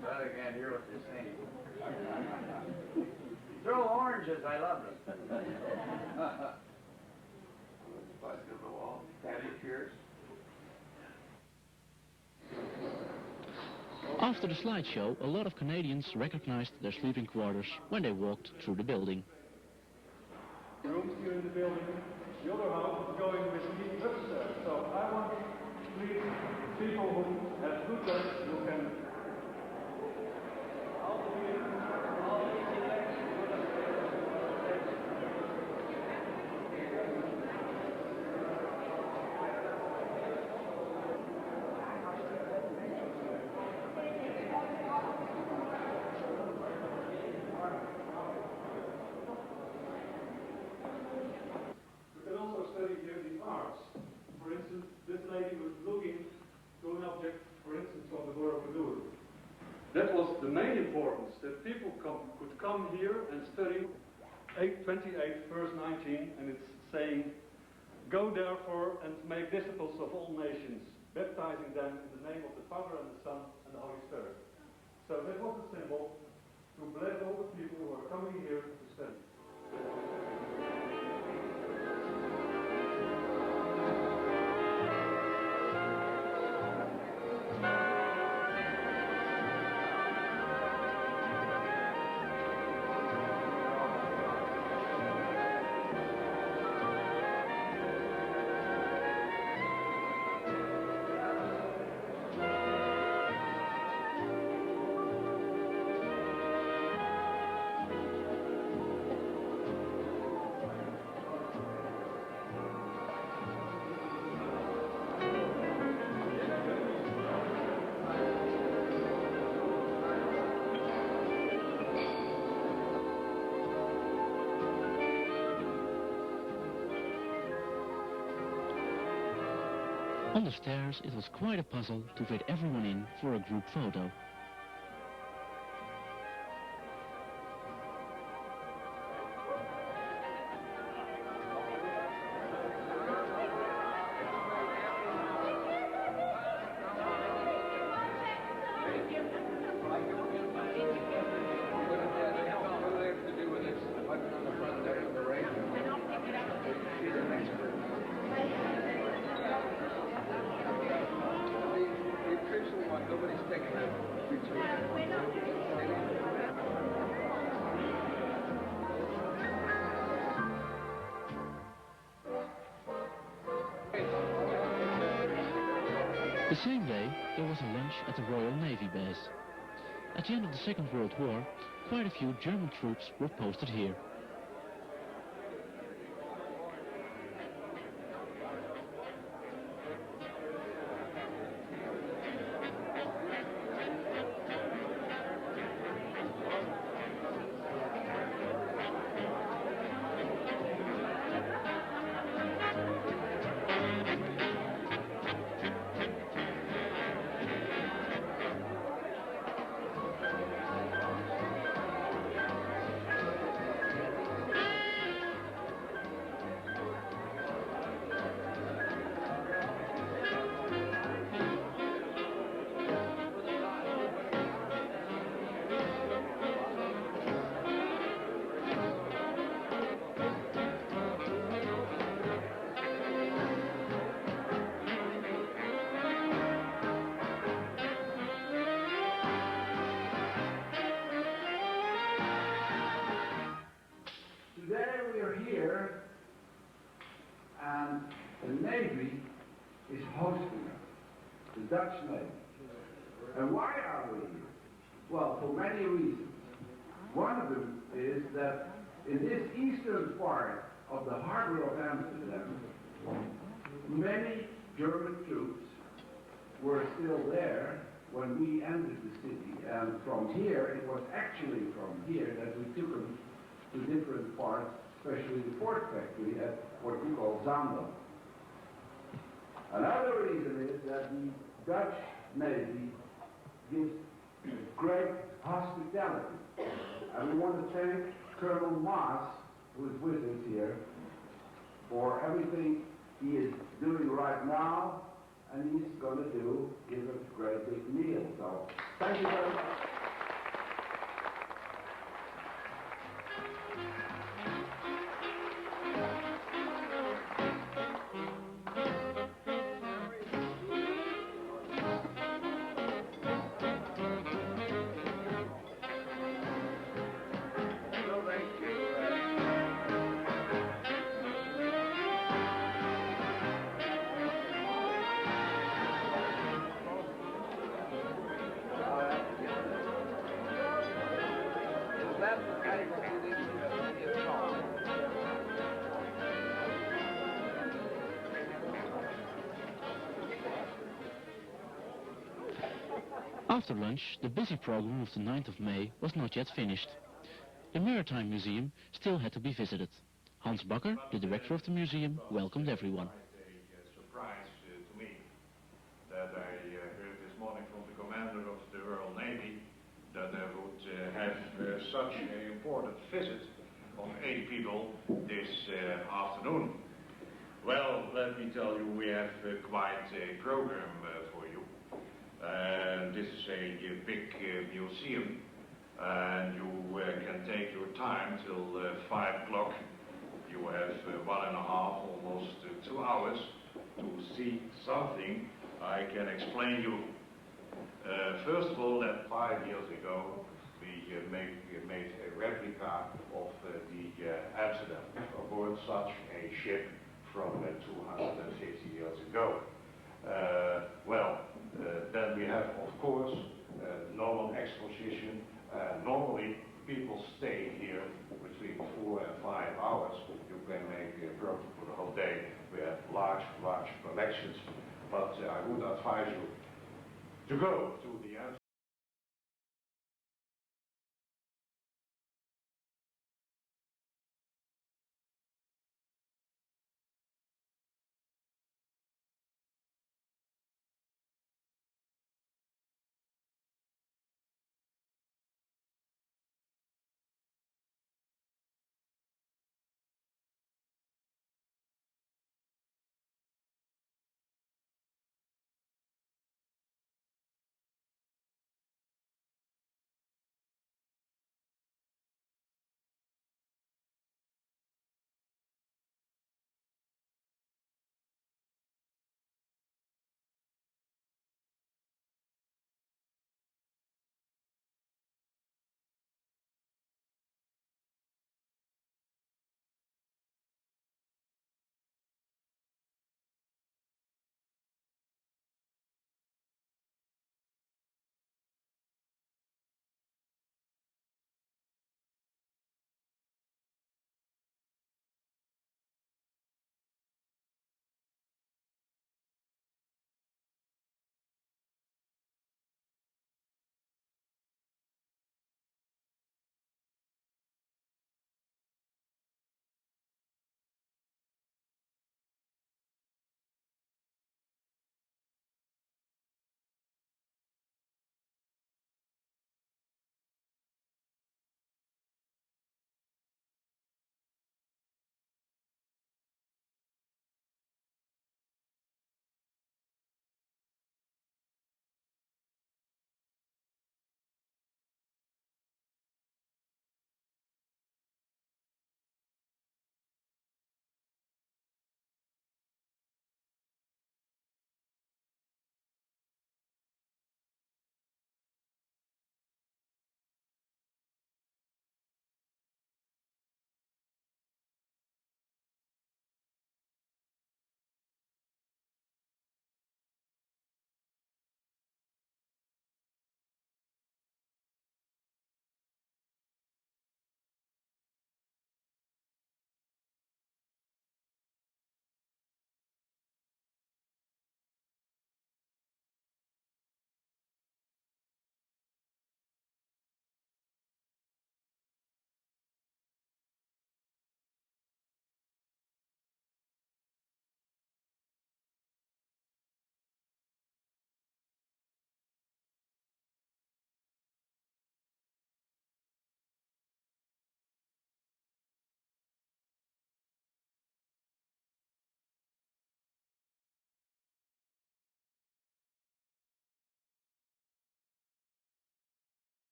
Well, I can't hear what you're saying. Throw oranges, I love them. After the slideshow, a lot of Canadians recognized their sleeping quarters when they walked through the building. Rooms here in the building. The other house is going with me upstairs. So I want to please people who have good Dutch, who can that was the main importance, that people could come here and study 8:28 verse 19, and it's saying, "Go therefore and make disciples of all nations, baptizing them in the name of the Father and the Son and the Holy Spirit." So that was the symbol to bless all the people who are coming here to study. On the stairs, it was quite a puzzle to fit everyone in for a group photo. The same day, there was a lunch at the Royal Navy base. At the end of the Second World War, quite a few German troops were posted here. Here, and the Navy is hosting us, the Dutch Navy. And why are we here? Well, for many reasons. One of them is that in this eastern part of the harbor of Amsterdam, many German troops were still there when we entered the city. And from here, it was actually from here that we took them to different parts, especially the port factory at what we call Zaandam. Another reason is that the Dutch Navy gives great hospitality. And we want to thank Colonel Moss, who is with us here, for everything he is doing right now, and he's going to give us a great big meal. So, thank you very much. After lunch, the busy program of the 9th of May was not yet finished. The Maritime Museum still had to be visited. Hans Bakker, the director of the museum, welcomed everyone. A surprise to me that I heard this morning from the commander of the Royal Navy that I would have such an important visit of 8 people this afternoon. Well, let me tell you, we have quite a program for you. This is a big museum, and you can take your time till 5 o'clock. You have 1.5, almost 2 hours to see something I can explain you. First of all, that 5 years ago, we made a replica of the Amsterdam aboard such a ship from 250 years ago. Then we have, of course, normal exposition. Normally, people stay here between 4 and 5 hours. You can make a program for the whole day. We have large collections, but I would advise you to go to the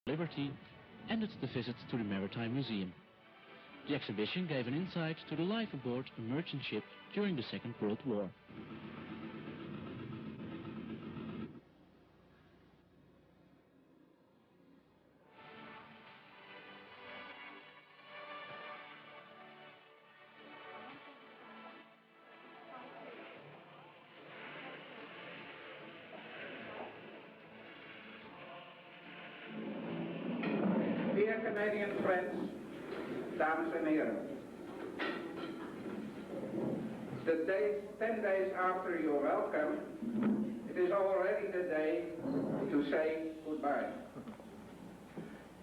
Liberty ended the visit to the Maritime Museum. The exhibition gave an insight to the life aboard a merchant ship during the Second World War. Dear Canadian friends, dames en heren. The day, 10 days after your welcome, it is already the day to say goodbye.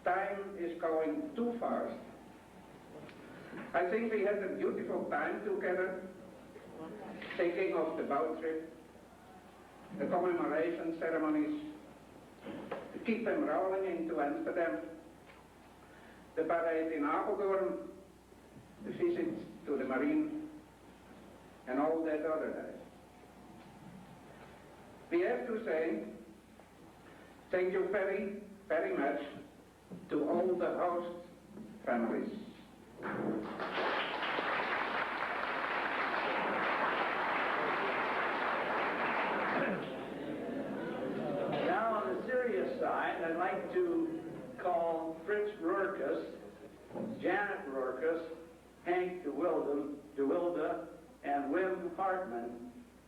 Time is going too fast. I think we had a beautiful time together, thinking of the boat trip, the commemoration ceremonies, to keep them rolling into Amsterdam, the parade in Apeldoorn, the visit to the Marine, and all that other days. We have to say thank you very, very much to all the host families. Now on the serious side, I'd like to call Fritz Roerkes, Janet Roerkes, Hank de Wilde, and Wim Hartman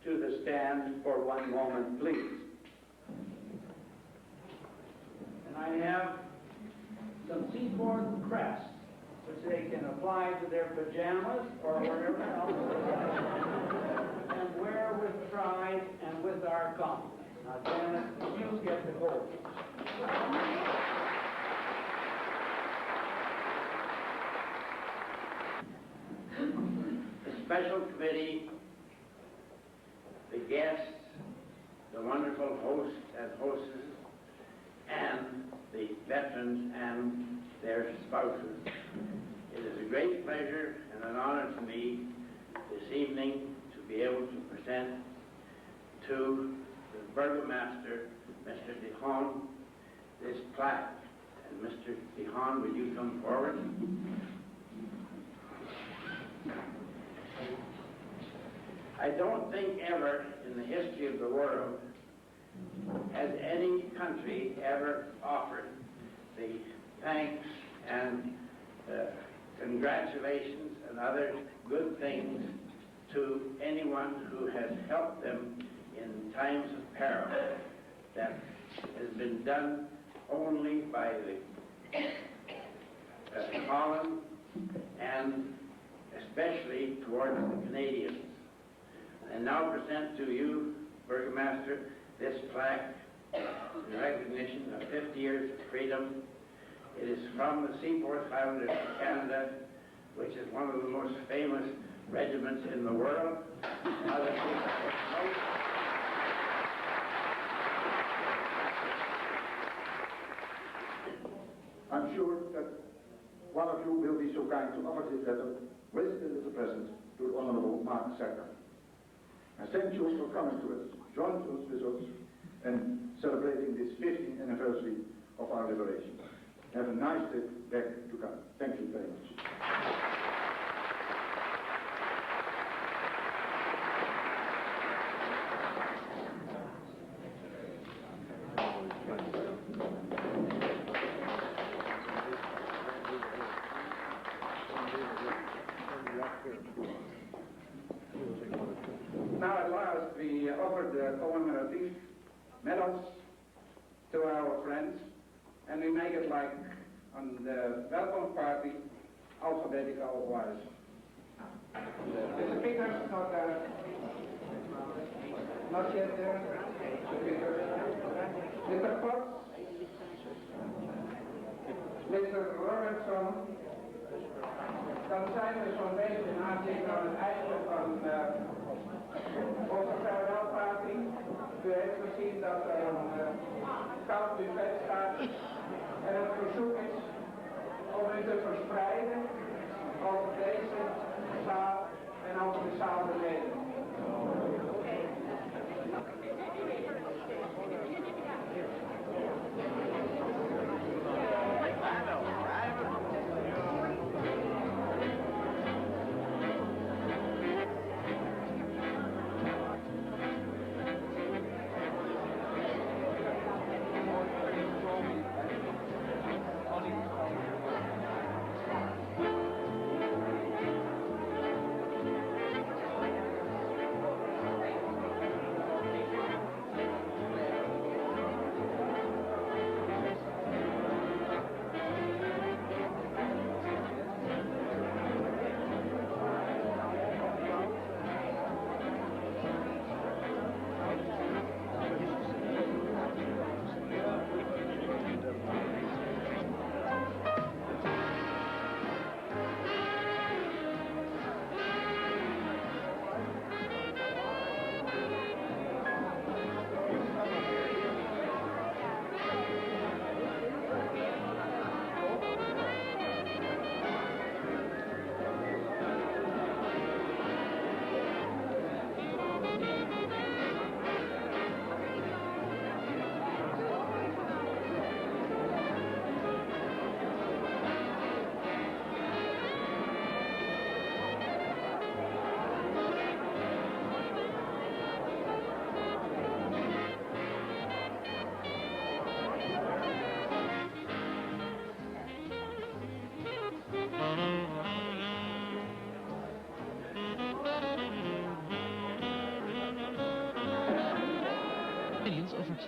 to the stand for one moment, please. And I have some seaboard crests, which they can apply to their pajamas or whatever else and wear with pride and with our confidence. Now, Janet, you get the gold. The special committee, the guests, the wonderful hosts and hostesses, and the veterans and their spouses. It is a great pleasure and an honor to me this evening to be able to present to the Burgomaster, Mr. Dijon, this plaque. And Mr. Dijon, will you come forward? I don't think ever in the history of the world has any country ever offered the thanks and congratulations and other good things to anyone who has helped them in times of peril. That has been done only by the Holland and especially towards the Canadians. And now present to you, Burgomaster, this plaque in recognition of 50 years of freedom. It is from the Seaforth Highlanders of Canada, which is one of the most famous regiments in the world. Other people take note. I'm sure that one of you will be so kind to offer this letter with the little present to the Honorable Mark Sacker. I thank you for coming to us, join us with us, and celebrating this 50th anniversary of our liberation. Have a nice trip back to come. Thank you very much. Now at last we offer the commemorative medals to our friends, and we make it like on the welcome party, alphabetical wise. Mr. Peters, not yet there. Mr. Fox, Mr. Robinson, dan zijn we zo'n beetje in aanzicht aan het einde van onze farewell-party. U heeft gezien dat er een koud buffet staat en het verzoek is om u te verspreiden over deze zaal en over de zaal beneden.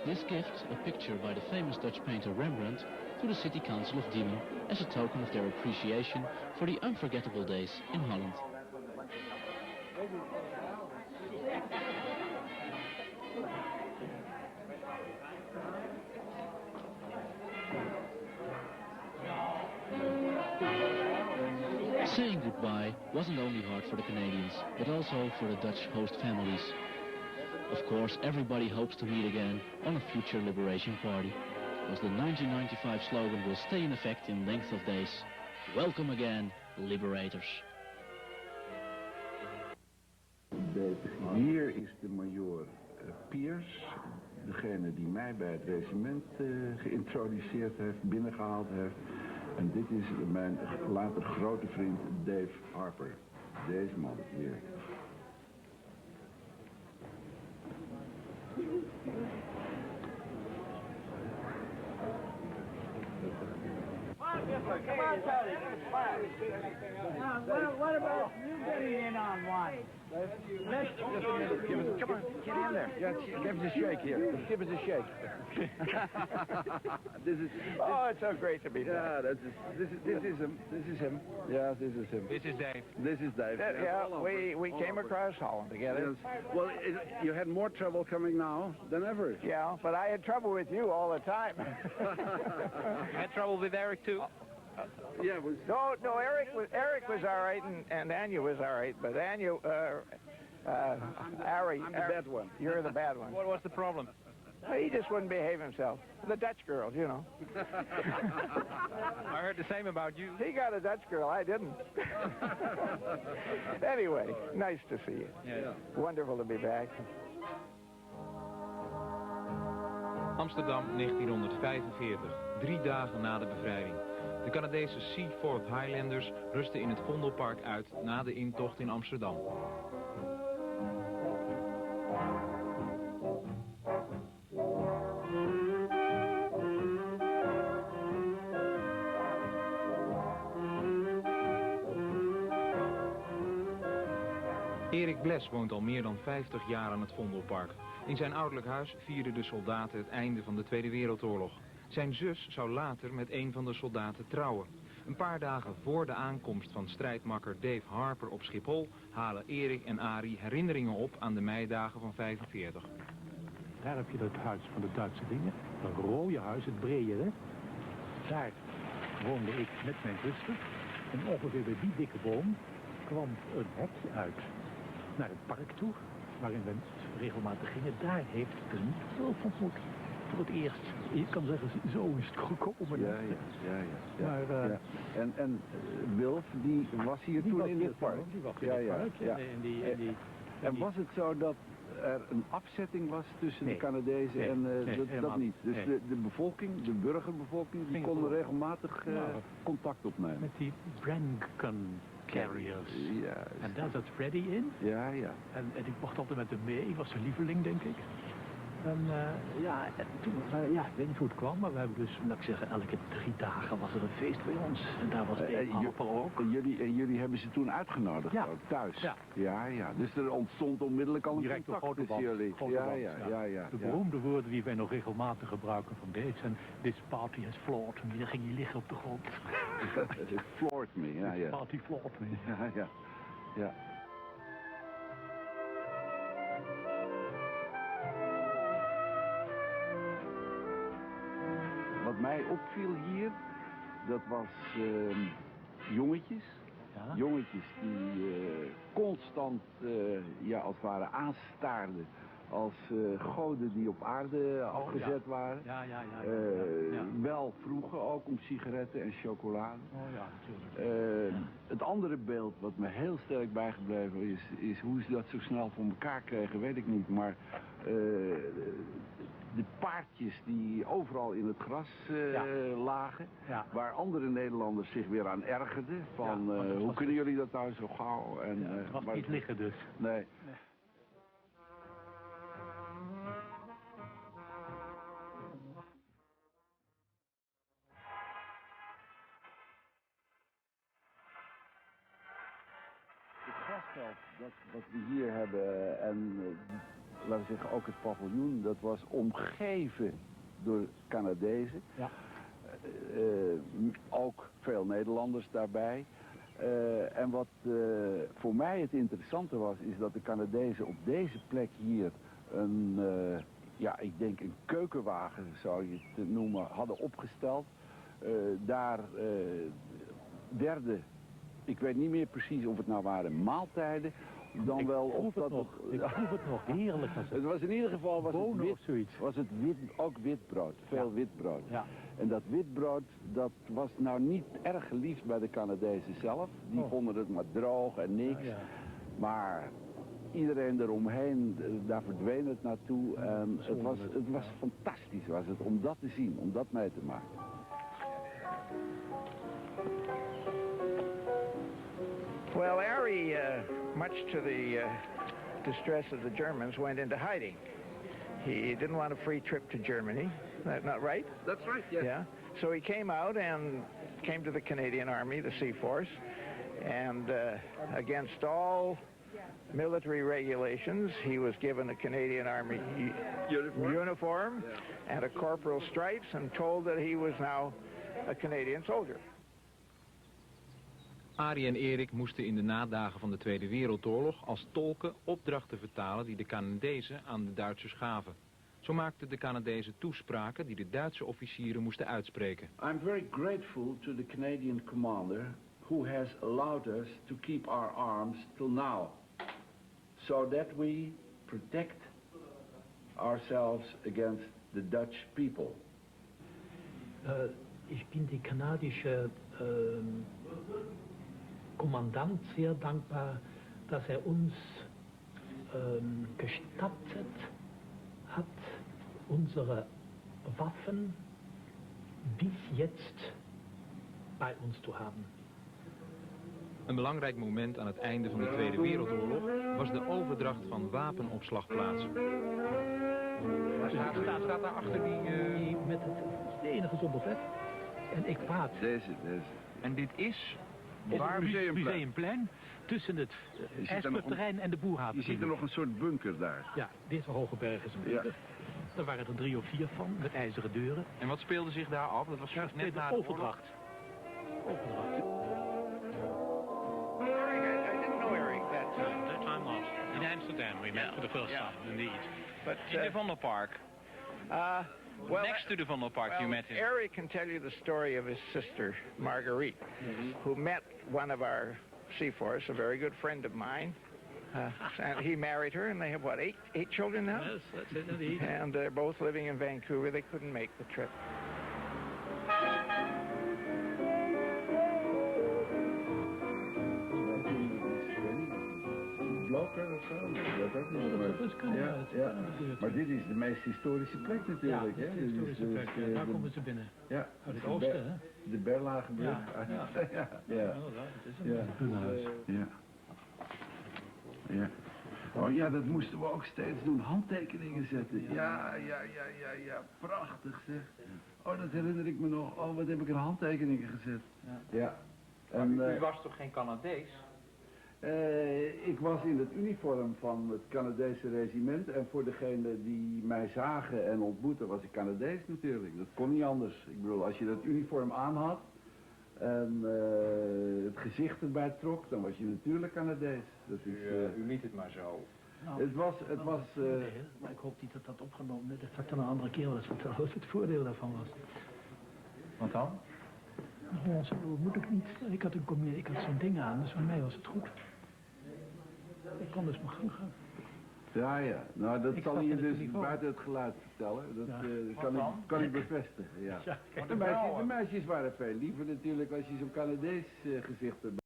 this gift, a picture by the famous Dutch painter Rembrandt, to the City Council of Diemen as a token of their appreciation for the unforgettable days in Holland. Saying goodbye wasn't only hard for the Canadians, but also for the Dutch host families. Of course, everybody hopes to meet again on a future liberation party, because the 1995 slogan will stay in effect in length of days. Welcome again, liberators. Hier is de major Piers, degene die mij bij het regiment geïntroduceerd heeft, binnengehaald heeft. En dit is mijn later grote vriend Dave Harper. Deze man hier. Come on, Tony. What about you getting in on one? Let's Come on, get in there. Yeah, give us a shake here. Give us a shake. Oh, it's so great to be back. Yeah, this is him. This is him. Yeah, this is him. This is Dave. This is Dave. Yeah, we came across Holland together. Yes. Well, you had more trouble coming now than ever. Yeah, but I had trouble with you all the time. Had trouble with Eric too? Yeah, it was... No, Eric was all right, and Anya was all right, but Anya, Ari... I'm the bad one. You're the bad one. What was the problem? He just wouldn't behave himself. The Dutch girls, you know. I heard the same about you. He got a Dutch girl, I didn't. Anyway, nice to see you. Yeah. Wonderful to be back. Amsterdam 1945, 3 dagen na de bevrijding. De Canadese Seaforth Highlanders rusten in het Vondelpark uit na de intocht in Amsterdam. Erik Bles woont al meer dan 50 jaar aan het Vondelpark. In zijn ouderlijk huis vierden de soldaten het einde van de Tweede Wereldoorlog. Zijn zus zou later met een van de soldaten trouwen. Een paar dagen voor de aankomst van strijdmakker Dave Harper op Schiphol halen Erik en Arie herinneringen op aan de meidagen van 45. Daar heb je het huis van de Duitse dingen. Een rode huis, het bredere. Daar woonde ik met mijn zuster. En ongeveer bij die dikke boom kwam een hek uit naar het park toe, waarin we regelmatig gingen. Daar heeft het een ontmoet. Voor het eerst, je kan zeggen, zo is het gekomen. Ja. Maar, ja. En Wilf, die was hier toen in het park. Die was in het park. Ja. En was het zo dat er een afzetting was tussen de Canadezen en dat niet? Dus de bevolking, de burgerbevolking, die konden regelmatig contact opnemen. Met die Brancan carriers. Ja. En daar zat Freddy in. Ja. En ik mocht altijd met hem mee. Ik was zijn lieveling, denk ik. En toen, ik weet niet hoe het kwam, maar we hebben dus, laat ik zeggen, elke 3 dagen was er een feest bij ons. En daar was Harper ook. En jullie hebben ze toen uitgenodigd ook, thuis? Ja. Dus er ontstond onmiddellijk al een contact tussen jullie. Ja. De beroemde woorden die wij nog regelmatig gebruiken van Dave zijn: this party has floored me. Dan ging hij liggen op de grond. It floored me, ja. This party floored me. Ja. Wat mij opviel hier, dat was jongetjes. Ja? Jongetjes die constant, als het ware aanstaarden als goden die op aarde afgezet waren. Ja. Wel vroegen ook om sigaretten en chocolade. Het andere beeld wat me heel sterk bijgebleven is hoe ze dat zo snel voor elkaar kregen, weet ik niet. Maar de paardjes die overal in het gras lagen, waar andere Nederlanders zich weer aan ergerden. Van hoe kunnen jullie dat nou zo gauw? En, het was niet liggen dus. Nee. Het gras slagveld dat wat we hier hebben en laten we zeggen ook het paviljoen, dat was omgeven door Canadezen. Ja. Ook veel Nederlanders daarbij. En wat voor mij het interessante was, is dat de Canadezen op deze plek hier een, ik denk een keukenwagen zou je het noemen, hadden opgesteld. Daar werden, ik weet niet meer precies of het nou waren maaltijden, dan Ik wel proef of het dat nog. Ik proef het nog. Heerlijk was het. Het was in ieder geval Was het wit, ook witbrood, veel witbrood. Ja. En dat witbrood, dat was nou niet erg geliefd bij de Canadezen zelf. Die vonden het maar droog en niks. Ja. Maar iedereen eromheen, daar verdween het naartoe. En het was fantastisch was het, om dat te zien, om dat mee te maken. Well, Ari, much to the distress of the Germans, went into hiding. He didn't want a free trip to Germany. Not right? That's right, yes. Yeah. So he came out and came to the Canadian Army, the Sea Force, and against all military regulations, he was given a Canadian Army uniform and a corporal's stripes and told that he was now a Canadian soldier. Arie en Erik moesten in de nadagen van de Tweede Wereldoorlog als tolken opdrachten vertalen die de Canadezen aan de Duitsers gaven. Zo maakten de Canadezen toespraken die de Duitse officieren moesten uitspreken. I'm very grateful to the Canadian commander who has allowed us to keep our arms till now, so that we protect ourselves against the Dutch people. Ich bin die kanadische Kommandant sehr dankbar, dass uns gestattet hat, unsere Waffen bis jetzt bei uns zu haben. Een belangrijk moment aan het einde van de Tweede Wereldoorlog was de overdracht van wapenopslagplaatsen. Staat daar achter die met het enige zonder vet. En ik praat. Deze. En dit is op het museumplein tussen het ijsperterrein en de Boerhaven. Je ziet er nog een soort bunker daar. Ja, deze hoge berg is een bunker. Ja. Daar waren er 3 of 4 van, met ijzeren deuren. En wat speelde zich daar af? Dat was net na de overdracht. That time lost. In Amsterdam we met for the first time, indeed. But, in the Vondelpark. Next to the Vondelpark you met him. Eric can tell you the story of his sister, Marguerite, who met one of our Sea Force, a very good friend of mine. And he married her, and they have, what, eight children now? Yes, that's it, indeed. And they're both living in Vancouver. They couldn't make the trip. Blokker of zo, dat ook niet. Maar dit is de meest historische plek natuurlijk, hè? Ja, de historische plek. Daar komen ze binnen. Ja. Uit het oosten, hè? De Berlagebrug. Ja, inderdaad. Het is een huis. Ja. Oh ja, dat moesten we ook steeds doen, handtekeningen zetten. Ja, prachtig zeg. Oh, dat herinner ik me nog. Oh, wat heb ik er handtekeningen gezet. Ja. En, u was toch geen Canadees? Ik was in het uniform van het Canadese regiment en voor degenen die mij zagen en ontmoetten was ik Canadees natuurlijk. Dat kon niet anders. Ik bedoel, als je dat uniform aan had en het gezicht erbij trok, dan was je natuurlijk Canadees. Dat is, u liet het maar zo. Nou, het was maar ik hoop niet dat dat opgenomen is. Dat zal ik dan een andere keer wel eens vertellen wat het voordeel daarvan was. Wat dan? Nou, zo moet ik niet. Ik had zo'n ding aan, dus voor mij was het goed. Ik kon dus mijn gang gaan. Ja. Nou, dat zal je dus buiten het geluid vertellen. Dat kan ik bevestigen, ja. De meisjes waren veel liever natuurlijk als je zo'n Canadees gezicht erbij.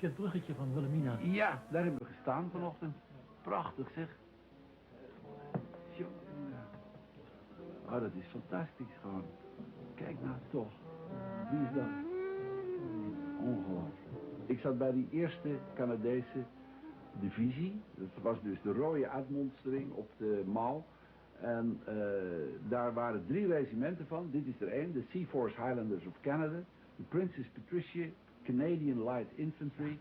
Het bruggetje van Wilhelmina. Ja, daar hebben we gestaan vanochtend. Prachtig zeg. Oh, dat is fantastisch gewoon. Kijk nou toch. Wie is dat? Ongelooflijk. Ik zat bij die eerste Canadese divisie. Dat was dus de rode uitmonstering op de Mall. En daar waren 3 regimenten van. Dit is er 1, de Seaforth Highlanders of Canada. De Princess Patricia Canadian Light Infantry.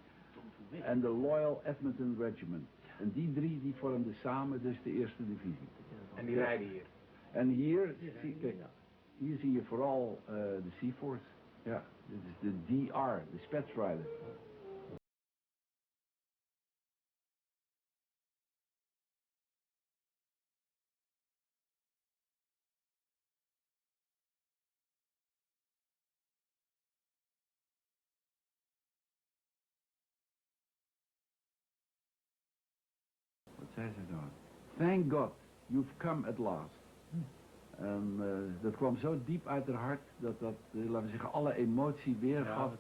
En de Loyal Edmonton Regiment. En die 3 die vormden samen dus de eerste divisie. En die rijden hier? En hier, hier zie je vooral de Seaforth. Ja, dit is de DR, de Spetsrider. Wat zei ze dan? Thank God, you've come at last. En dat kwam zo diep uit haar hart dat dat, laten we zeggen, alle emotie weergaf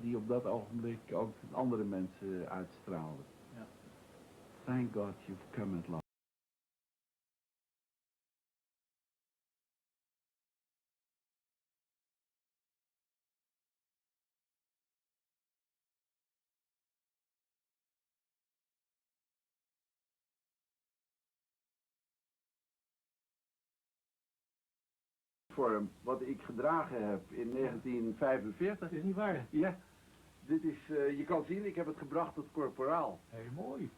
die op dat ogenblik ook andere mensen uitstraalden. Ja. Thank God you've come at last. Wat ik gedragen heb in 1945. Dat is niet waar. Ja, dit is, je kan zien, ik heb het gebracht tot korporaal. Heel mooi.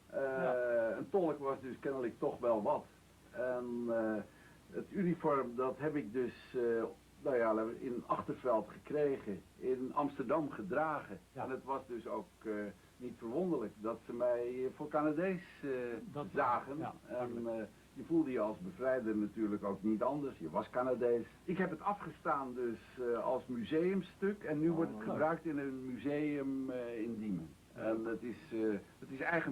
Een tolk was dus kennelijk toch wel wat. En het uniform, dat heb ik dus, nou ja, in Achterveld gekregen, in Amsterdam gedragen. Ja. En het was dus ook niet verwonderlijk dat ze mij voor Canadees zagen. Ja, en je voelde je als bevrijder natuurlijk ook niet anders. Je was Canadees. Ik heb het afgestaan dus als museumstuk en nu wordt het gebruikt in een museum in Diemen. En het is eigenlijk